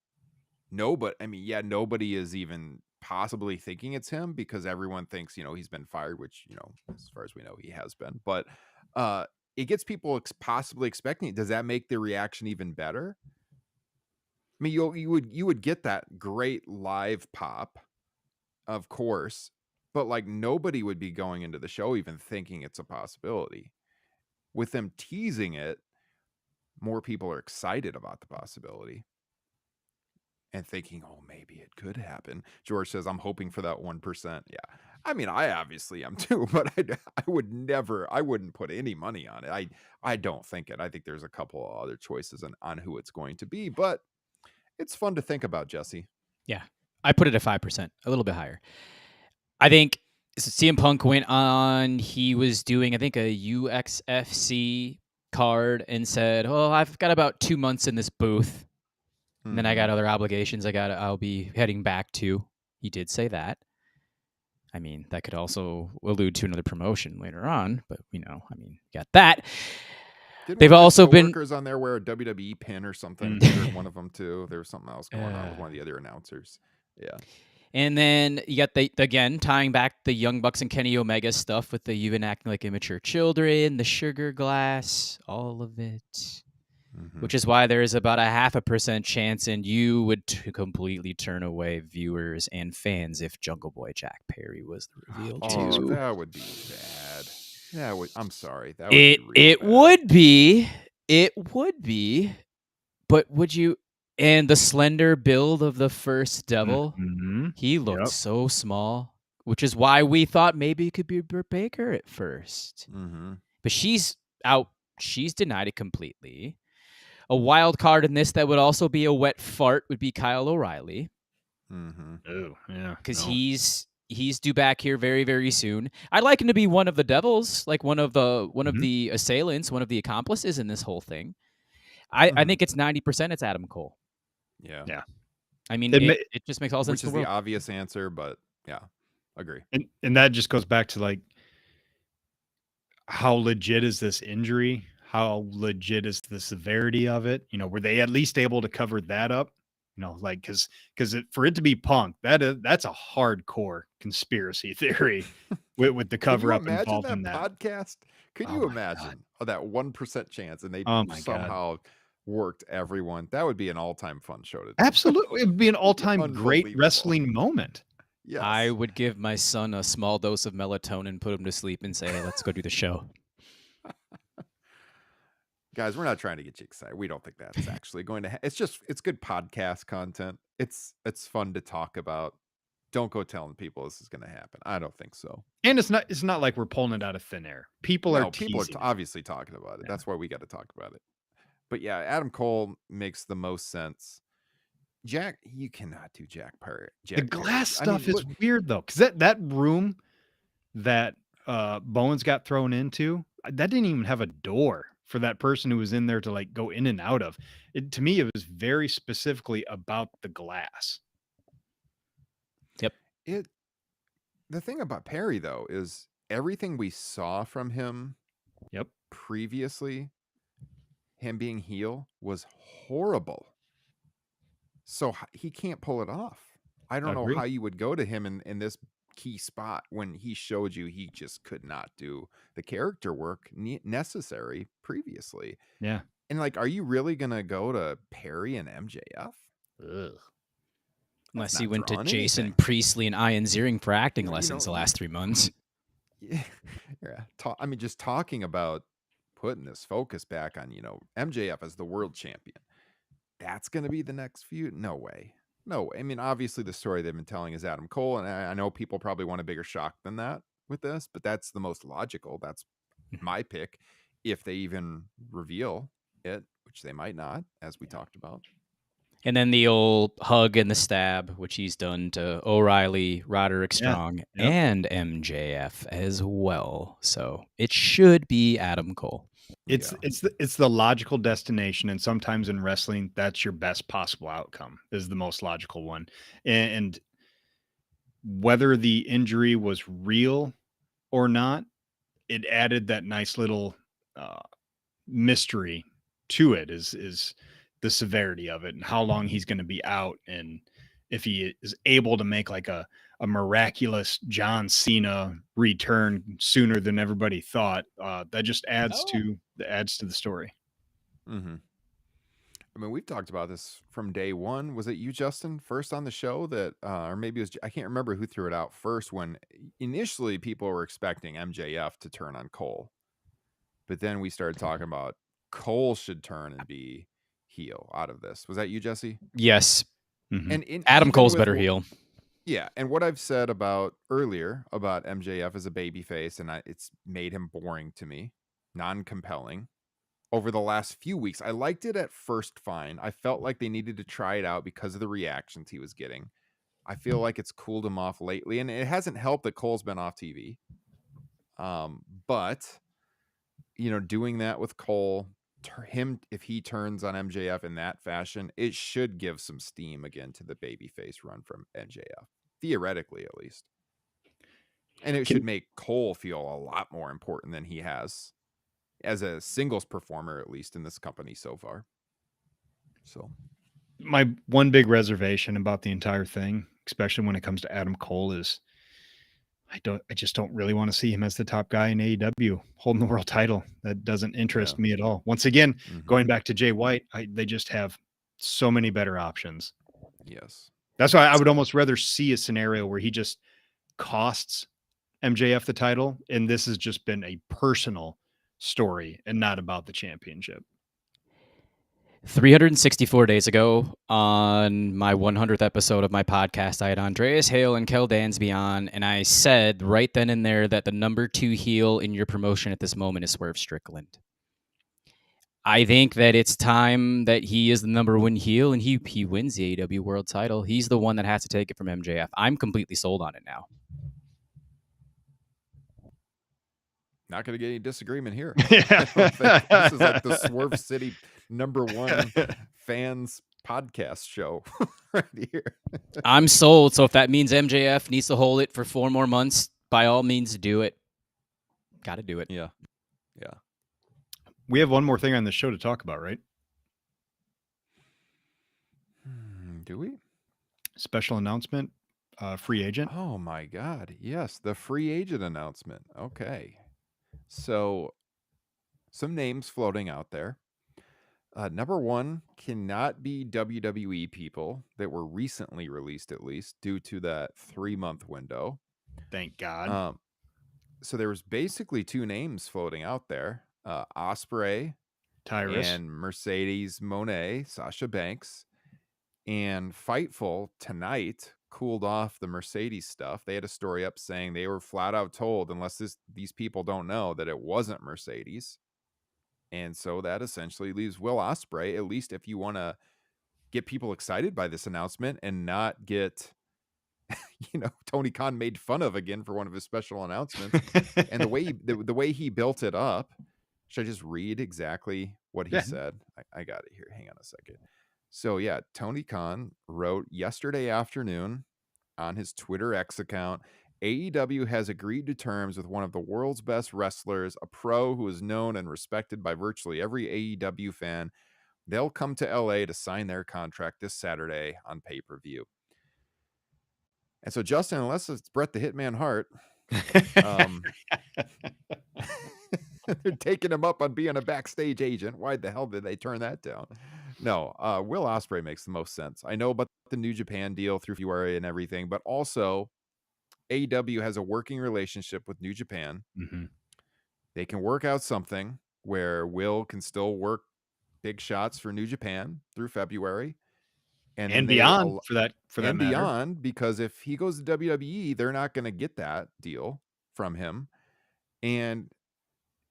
[SPEAKER 3] nobody is even possibly thinking it's him, because everyone thinks, he's been fired, which, as far as we know, he has been. But it gets people possibly expecting it. Does that make the reaction even better? mean, you would get that great live pop, of course, but like nobody would be going into the show even thinking it's a possibility. With them teasing it, more people are excited about the possibility and thinking, oh, maybe it could happen. George says, I'm hoping for that 1%. Yeah. I mean, I obviously am too, but I wouldn't put any money on it. I don't think it. I think there's a couple of other choices on who it's going to be, but it's fun to think about, Jesse.
[SPEAKER 5] Yeah. I put it at 5%, a little bit higher. I think CM Punk went on, he was doing, I think, a UXFC card and said, oh, I've got about 2 months in this booth. And then I got other obligations I'll be heading back to. He did say that. I mean, that could also allude to another promotion later on, but got that. They've also been
[SPEAKER 3] workers on there wear a WWE pin or something. One of them too. There was something else going on with one of the other announcers. Yeah.
[SPEAKER 5] And then you got again tying back the Young Bucks and Kenny Omega stuff with the you've been acting like immature children, the sugar glass, all of it. Which is why there is about a 0.5% chance, and you would completely turn away viewers and fans if Jungle Boy Jack Perry was the reveal too.
[SPEAKER 3] That would be bad. I'm sorry. That
[SPEAKER 5] would be It would be. But would you? And the slender build of the first Devil, he looked so small, which is why we thought maybe it could be Britt Baker at first. But she's out. She's denied it completely. A wild card in this that would also be a wet fart would be Kyle O'Reilly.
[SPEAKER 4] Oh, yeah.
[SPEAKER 5] Because he's due back here very, very soon. I'd like him to be one of the Devils, like one of the assailants, one of the accomplices in this whole thing. I think it's 90%. It's Adam Cole.
[SPEAKER 3] Yeah.
[SPEAKER 5] I mean, it just makes all sense.
[SPEAKER 3] Which is the obvious answer, but yeah, agree.
[SPEAKER 4] And that just goes back to like, how legit is this injury? How legit is the severity of it? Were they at least able to cover that up? Like, because for it to be Punk, that's a hardcore conspiracy theory with the cover up involved in that
[SPEAKER 3] podcast. Could you imagine that 1% chance, and they somehow worked everyone? That would be an all-time fun show to do.
[SPEAKER 4] Absolutely, it would be an all-time great wrestling moment.
[SPEAKER 3] Yes.
[SPEAKER 5] I would give my son a small dose of melatonin, put him to sleep, and say, "Hey, let's go do the show."
[SPEAKER 3] Guys, we're not trying to get you excited. We don't think that's actually going to it's good podcast content. It's fun to talk about. Don't go telling people this is going to happen. I don't think so.
[SPEAKER 4] And it's not like we're pulling it out of thin air. People are
[SPEAKER 3] obviously talking about it. Yeah. That's why we got to talk about it. But yeah, Adam Cole makes the most sense. Jack, you cannot do Jack Perry.
[SPEAKER 4] The glass stuff is weird though, because that room that Bowens got thrown into, that didn't even have a door for that person who was in there to like go in and out of. To me, it was very specifically about the glass.
[SPEAKER 5] Yep.
[SPEAKER 3] The thing about Perry though is everything we saw from him previously, him being heel, was horrible. So he can't pull it off. I don't know how you would go to him in this key spot when he showed you he just could not do the character work necessary previously.
[SPEAKER 4] Yeah.
[SPEAKER 3] And like, are you really going to go to Perry and MJF?
[SPEAKER 4] Ugh.
[SPEAKER 5] Unless he went to Jason Priestley and Ian Ziering for acting lessons the last 3 months.
[SPEAKER 3] Yeah. Just talking about putting this focus back on, MJF as the world champion. That's going to be the next feud? No way. No, I mean, obviously the story they've been telling is Adam Cole, and I know people probably want a bigger shock than that with this, but that's the most logical. That's my pick, if they even reveal it, which they might not, as we talked about.
[SPEAKER 5] And then the old hug and the stab, which he's done to O'Reilly, Roderick Strong, and MJF as well. So it should be Adam Cole.
[SPEAKER 4] It's the logical destination, and sometimes in wrestling, that's your best possible outcome, is the most logical one. And whether the injury was real or not, it added that nice little mystery to it, is the severity of it and how long he's going to be out, and if he is able to make like a miraculous John Cena return sooner than everybody thought. That just adds to the story.
[SPEAKER 3] Mm-hmm. I mean, we've talked about this from day one. Was it you, Justin, first on the show that, or maybe it was, I can't remember who threw it out first when initially people were expecting MJF to turn on Cole. But then we started talking about Cole should turn and be heel out of this. Was that you, Jesse?
[SPEAKER 5] Yes.
[SPEAKER 3] And
[SPEAKER 5] Adam
[SPEAKER 3] even
[SPEAKER 5] Cole's
[SPEAKER 3] with
[SPEAKER 5] better heel.
[SPEAKER 3] Yeah, and what I've said about earlier about MJF as a babyface, and it's made him boring to me, non-compelling. Over the last few weeks, I liked it at first fine. I felt like they needed to try it out because of the reactions he was getting. I feel like it's cooled him off lately, and it hasn't helped that Cole's been off TV. But doing that with Cole, if he turns on MJF in that fashion, it should give some steam again to the babyface run from MJF, theoretically at least. And it should make Cole feel a lot more important than he has as a singles performer, at least in this company so far. So
[SPEAKER 4] my one big reservation about the entire thing, especially when it comes to Adam Cole, is I just don't really want to see him as the top guy in AEW holding the world title. That doesn't interest me at all. Once again, going back to Jay White, they just have so many better options.
[SPEAKER 3] Yes.
[SPEAKER 4] That's why I would almost rather see a scenario where he just costs MJF the title, and this has just been a personal story and not about the championship.
[SPEAKER 5] 364 days ago, on my 100th episode of my podcast, I had Andreas Hale and Kel Dansby on, and I said right then and there that the number 2 heel in your promotion at this moment is Swerve Strickland. I think that it's time that he is the number 1 heel, and he wins the AEW World title. He's the one that has to take it from MJF. I'm completely sold on it now.
[SPEAKER 3] Not going to get any disagreement here. This is like the Swerve City #1 fans podcast show right here.
[SPEAKER 5] I'm sold. So if that means MJF needs to hold it for 4 more months, by all means do it. Got to do it.
[SPEAKER 3] Yeah.
[SPEAKER 4] We have one more thing on the show to talk about, right?
[SPEAKER 3] Do we?
[SPEAKER 4] Special announcement, free agent.
[SPEAKER 3] Oh my God. Yes. The free agent announcement. Okay. So some names floating out there. Number 1 cannot be WWE people that were recently released, at least due to that 3-month window.
[SPEAKER 4] Thank God.
[SPEAKER 3] So there was basically 2 names floating out there. Ospreay
[SPEAKER 4] Tyrus
[SPEAKER 3] and Mercedes Moné, Sasha Banks, and Fightful tonight cooled off the Mercedes stuff. They had a story up saying they were flat out told, unless these people don't know, that it wasn't Mercedes. And so that essentially leaves Will Ospreay, at least if you want to get people excited by this announcement and not get, Tony Khan made fun of again for one of his special announcements. And the way he built it up. Should I just read exactly what he said? I got it here. Hang on a second. So yeah, Tony Khan wrote yesterday afternoon on his Twitter X account, AEW has agreed to terms with one of the world's best wrestlers, a pro who is known and respected by virtually every AEW fan. They'll come to LA to sign their contract this Saturday on pay-per-view. And so, Justin, unless it's Bret the Hitman Hart, they're taking him up on being a backstage agent. Why the hell did they turn that down? No, Will Ospreay makes the most sense. I know about the New Japan deal through February and everything, but also AEW has a working relationship with New Japan. They can work out something where Will can still work big shots for New Japan through February
[SPEAKER 4] and beyond for that
[SPEAKER 3] and
[SPEAKER 4] matter.
[SPEAKER 3] Beyond, because if he goes to WWE, they're not going to get that deal from him. And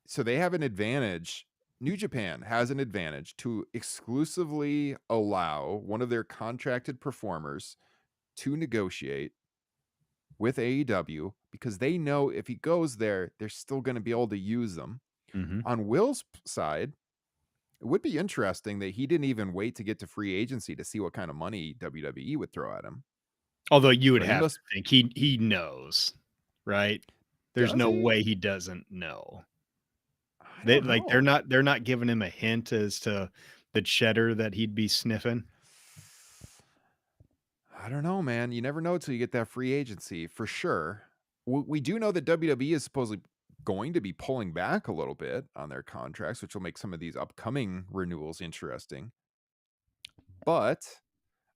[SPEAKER 3] so they have an advantage. New Japan has an advantage to exclusively allow one of their contracted performers to negotiate with AEW, because they know if he goes there, they're still going to be able to use them. On Will's side, it would be interesting that he didn't even wait to get to free agency to see what kind of money WWE would throw at him.
[SPEAKER 4] Although you would have to think he knows, right? There's no way he doesn't know. They're not giving him a hint as to the cheddar that he'd be sniffing.
[SPEAKER 3] I don't know, man. You never know until you get that free agency, for sure. We do know that WWE is supposedly going to be pulling back a little bit on their contracts, which will make some of these upcoming renewals interesting. But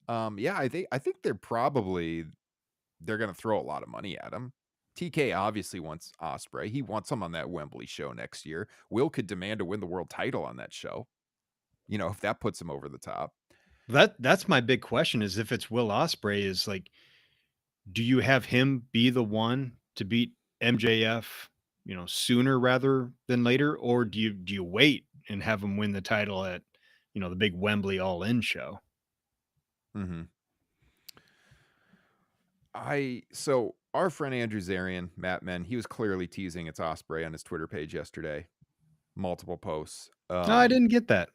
[SPEAKER 3] yeah, I think they're going to throw a lot of money at him. TK obviously wants Ospreay. He wants him on that Wembley show next year. Will could demand to win the world title on that show. If that puts him over the top.
[SPEAKER 4] That's my big question, is if it's Will Ospreay, is like, do you have him be the one to beat MJF, sooner rather than later? Or do you wait and have him win the title at, the big Wembley All In show?
[SPEAKER 3] Mm-hmm. So our friend Andrew Zarian, Matt Men, he was clearly teasing it's Ospreay on his Twitter page yesterday. Multiple posts.
[SPEAKER 4] No, I didn't get that.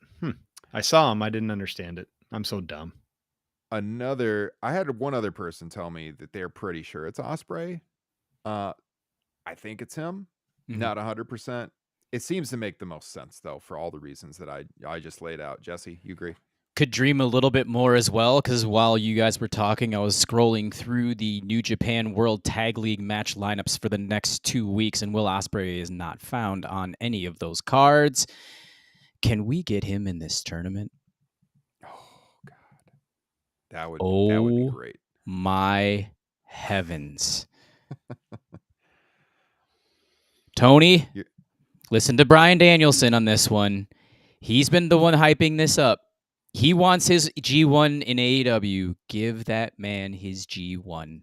[SPEAKER 4] I saw him. I didn't understand it. I'm so dumb.
[SPEAKER 3] I had one other person tell me that they're pretty sure it's Ospreay. I think it's him.
[SPEAKER 5] Mhm.
[SPEAKER 3] Not 100%. It seems to make the most sense, though, for all the reasons that I just laid out. Jesse, you agree?
[SPEAKER 5] Could dream a little bit more as well, because while you guys were talking, I was scrolling through the New Japan World Tag League match lineups for the next 2 weeks, and Will Ospreay is not found on any of those cards. Can we get him in this tournament?
[SPEAKER 3] Oh God, that would be great.
[SPEAKER 5] My heavens. Tony, listen to Bryan Danielson on this one. He's been the one hyping this up. He wants his G1 in AEW. Give that man his G1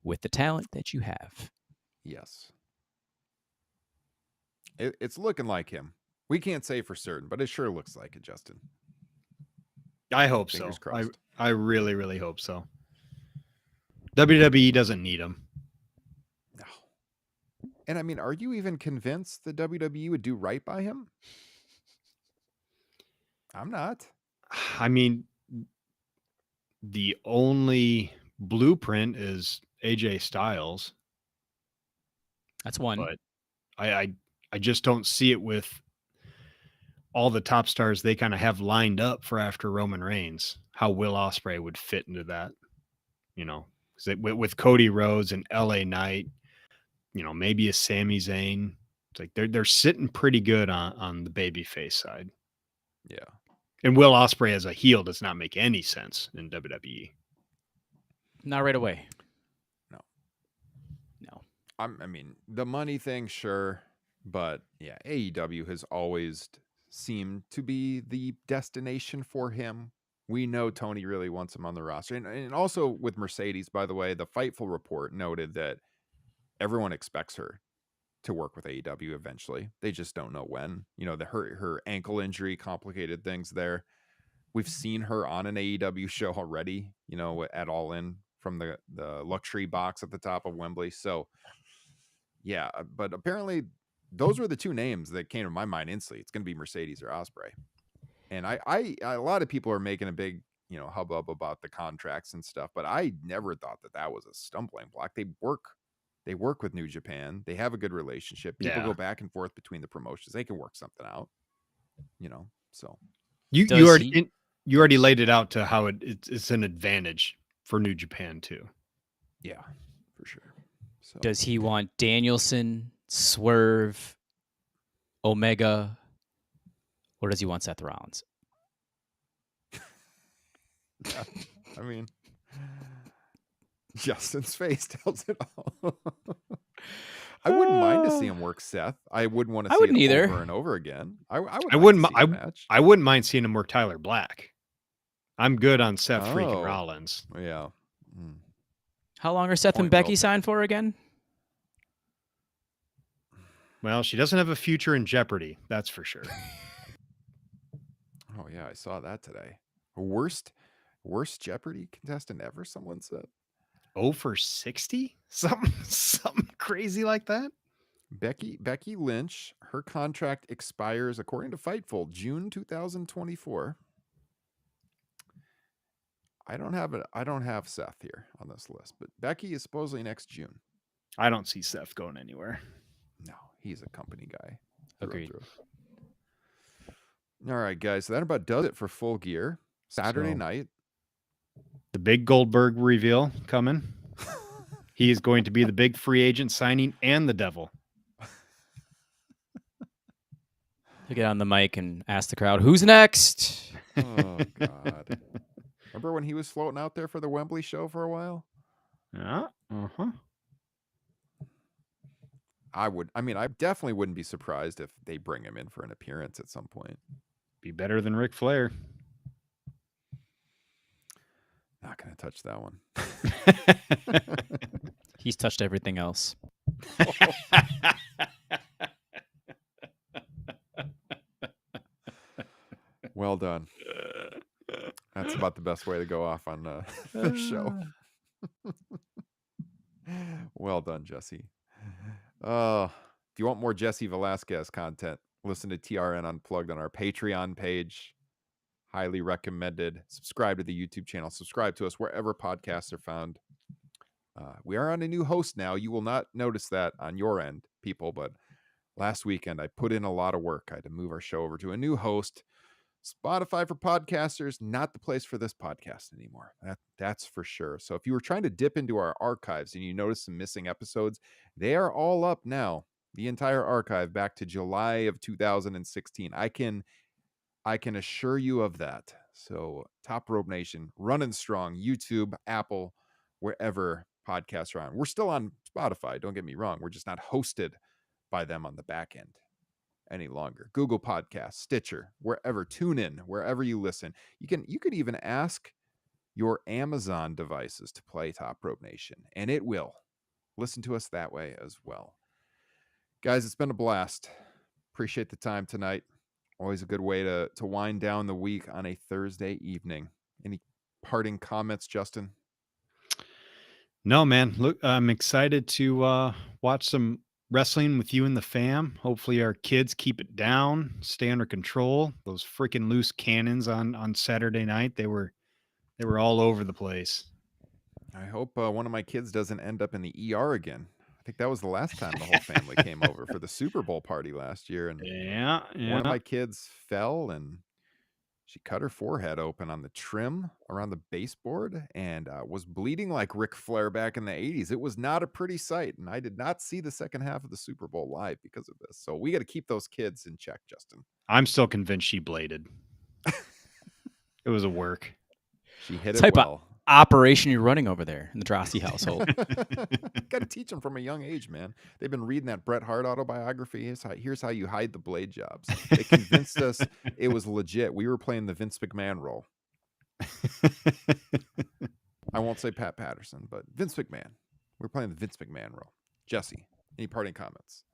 [SPEAKER 5] with the talent that you have.
[SPEAKER 3] Yes. It's looking like him. We can't say for certain, but it sure looks like it, Justin.
[SPEAKER 4] I hope
[SPEAKER 3] Fingers
[SPEAKER 4] so.
[SPEAKER 3] crossed.
[SPEAKER 4] I really, really hope so. WWE doesn't need him.
[SPEAKER 3] No. And I mean, are you even convinced the WWE would do right by him? I'm not.
[SPEAKER 4] I mean, the only blueprint is AJ Styles.
[SPEAKER 5] That's one.
[SPEAKER 4] But I just don't see it with all the top stars they kind of have lined up for after Roman Reigns, how Will Ospreay would fit into that, with Cody Rhodes and LA Knight, maybe a Sami Zayn. It's like they're sitting pretty good on the babyface side.
[SPEAKER 3] Yeah.
[SPEAKER 4] And Will Ospreay as a heel does not make any sense in WWE.
[SPEAKER 5] Not right away.
[SPEAKER 3] No.
[SPEAKER 5] No.
[SPEAKER 3] I mean, the money thing, sure. But yeah, AEW has always seemed to be the destination for him. We know Tony really wants him on the roster. And also with Mercedes, by the way, the Fightful report noted that everyone expects her to work with AEW eventually. They just don't know when. Her ankle injury complicated things there. We've seen her on an AEW show already, at All In from the luxury box at the top of Wembley. So yeah, but apparently those were the two names that came to my mind instantly. It's going to be Mercedes or Ospreay. And a lot of people are making a big, hubbub about the contracts and stuff, but I never thought that was a stumbling block. They work with New Japan. They have a good relationship. People go back and forth between the promotions. They can work something out, so.
[SPEAKER 4] You already laid it out to how it's an advantage for New Japan too.
[SPEAKER 3] Yeah, for sure. So
[SPEAKER 5] does he want Danielson, Swerve, Omega, or does he want Seth Rollins?
[SPEAKER 3] I mean, Justin's face tells it all. I wouldn't mind to see him work Seth. I wouldn't want to see it over and over again. I
[SPEAKER 4] wouldn't mind seeing him work Tyler Black. I'm good on Seth freaking Rollins.
[SPEAKER 3] Yeah.
[SPEAKER 5] How long are Seth and Becky signed for again?
[SPEAKER 4] Well, she doesn't have a future in Jeopardy, that's for sure.
[SPEAKER 3] Oh yeah, I saw that today. Worst Jeopardy contestant ever, someone said.
[SPEAKER 4] 0 for 60? Something crazy like that?
[SPEAKER 3] Becky Lynch, her contract expires according to Fightful June 2024. I don't have Seth here on this list, but Becky is supposedly next June.
[SPEAKER 4] I don't see Seth going anywhere.
[SPEAKER 3] No, he's a company guy.
[SPEAKER 5] Agreed.
[SPEAKER 3] All right, guys. So that about does it for Full Gear. Saturday night.
[SPEAKER 4] The big Goldberg reveal coming. He is going to be the big free agent signing and the devil.
[SPEAKER 5] To get on the mic and ask the crowd, who's next?
[SPEAKER 3] Oh, God. Remember when he was floating out there for the Wembley show for a while?
[SPEAKER 4] Yeah. Uh-huh.
[SPEAKER 3] I definitely wouldn't be surprised if they bring him in for an appearance at some point.
[SPEAKER 4] Be better than Ric Flair.
[SPEAKER 3] Not going to touch that one.
[SPEAKER 5] He's touched everything else.
[SPEAKER 3] Well done. That's about the best way to go off on the show. Well done, Jesse. If you want more Jesse Velasquez content, listen to TRN Unplugged on our Patreon page. Highly recommended. Subscribe to the YouTube channel. Subscribe to us wherever podcasts are found. We are on a new host now. You will not notice that on your end, people, but last weekend I put in a lot of work. I had to move our show over to a new host. Spotify for podcasters, not the place for this podcast anymore. That's for sure. So if you were trying to dip into our archives and you notice some missing episodes, they are all up now. The entire archive back to July of 2016. I can assure you of that. So Top Rope Nation, running strong. YouTube, Apple, wherever podcasts are on. We're still on Spotify. Don't get me wrong. We're just not hosted by them on the back end any longer. Google Podcasts, Stitcher, wherever, TuneIn, wherever you listen. You could even ask your Amazon devices to play Top Rope Nation, and it will. Listen to us that way as well. Guys, it's been a blast. Appreciate the time tonight. Always a good way to wind down the week on a Thursday evening. Any parting comments, Justin?
[SPEAKER 4] No, man. Look, I'm excited to watch some wrestling with you and the fam. Hopefully our kids keep it down, stay under control. Those freaking loose cannons on Saturday night, they were all over the place.
[SPEAKER 3] I hope one of my kids doesn't end up in the ER again. I think that was the last time the whole family came over for the Super Bowl party last year. And one of my kids fell and she cut her forehead open on the trim around the baseboard and was bleeding like Ric Flair back in the 80s. It was not a pretty sight. And I did not see the second half of the Super Bowl live because of this. So we got to keep those kids in check, Justin.
[SPEAKER 4] I'm still convinced she bladed. It was a work.
[SPEAKER 3] She hit it well.
[SPEAKER 5] Operation you're running over there in the Drosy household.
[SPEAKER 3] Got to teach them from a young age, man. They've been reading that Bret Hart autobiography. Here's how you hide the blade jobs. They convinced us it was legit. We were playing the Vince McMahon role. I won't say Pat Patterson, but Vince McMahon. We're playing the Vince McMahon role. Jesse, any parting comments?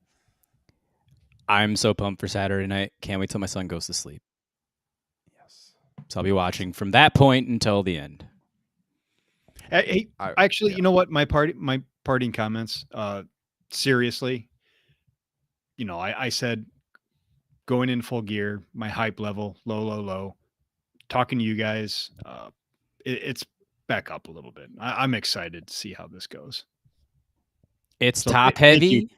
[SPEAKER 5] I'm so pumped for Saturday night. Can't wait till my son goes to sleep.
[SPEAKER 3] Yes.
[SPEAKER 5] So I'll be watching from that point until the end.
[SPEAKER 4] Hey, actually, you know what? My parting comments. Seriously, I said going in full gear, my hype level low. Talking to you guys, it's back up a little bit. I'm excited to see how this goes.
[SPEAKER 5] It's top heavy.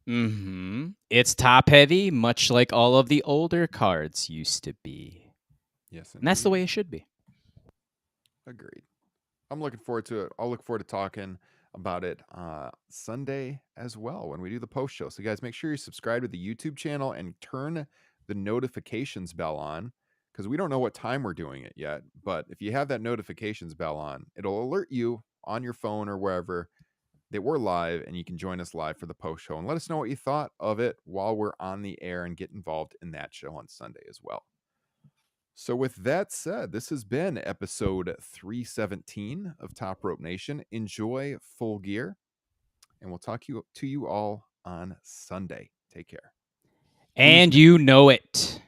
[SPEAKER 5] Mm-hmm. It's top heavy, much like all of the older cards used to be.
[SPEAKER 3] Yes,
[SPEAKER 5] and that's the way it should be.
[SPEAKER 3] Agreed. I'm looking forward to it. I'll look forward to talking about it Sunday as well when we do the post show. So guys, make sure you subscribe to the YouTube channel and turn the notifications bell on because we don't know what time we're doing it yet. But if you have that notifications bell on, it'll alert you on your phone or wherever that we're live and you can join us live for the post show and let us know what you thought of it while we're on the air and get involved in that show on Sunday as well. So with that said, this has been episode 317 of Top Rope Nation. Enjoy Full Gear, and we'll talk to you all on Sunday. Take care.
[SPEAKER 5] And you know it.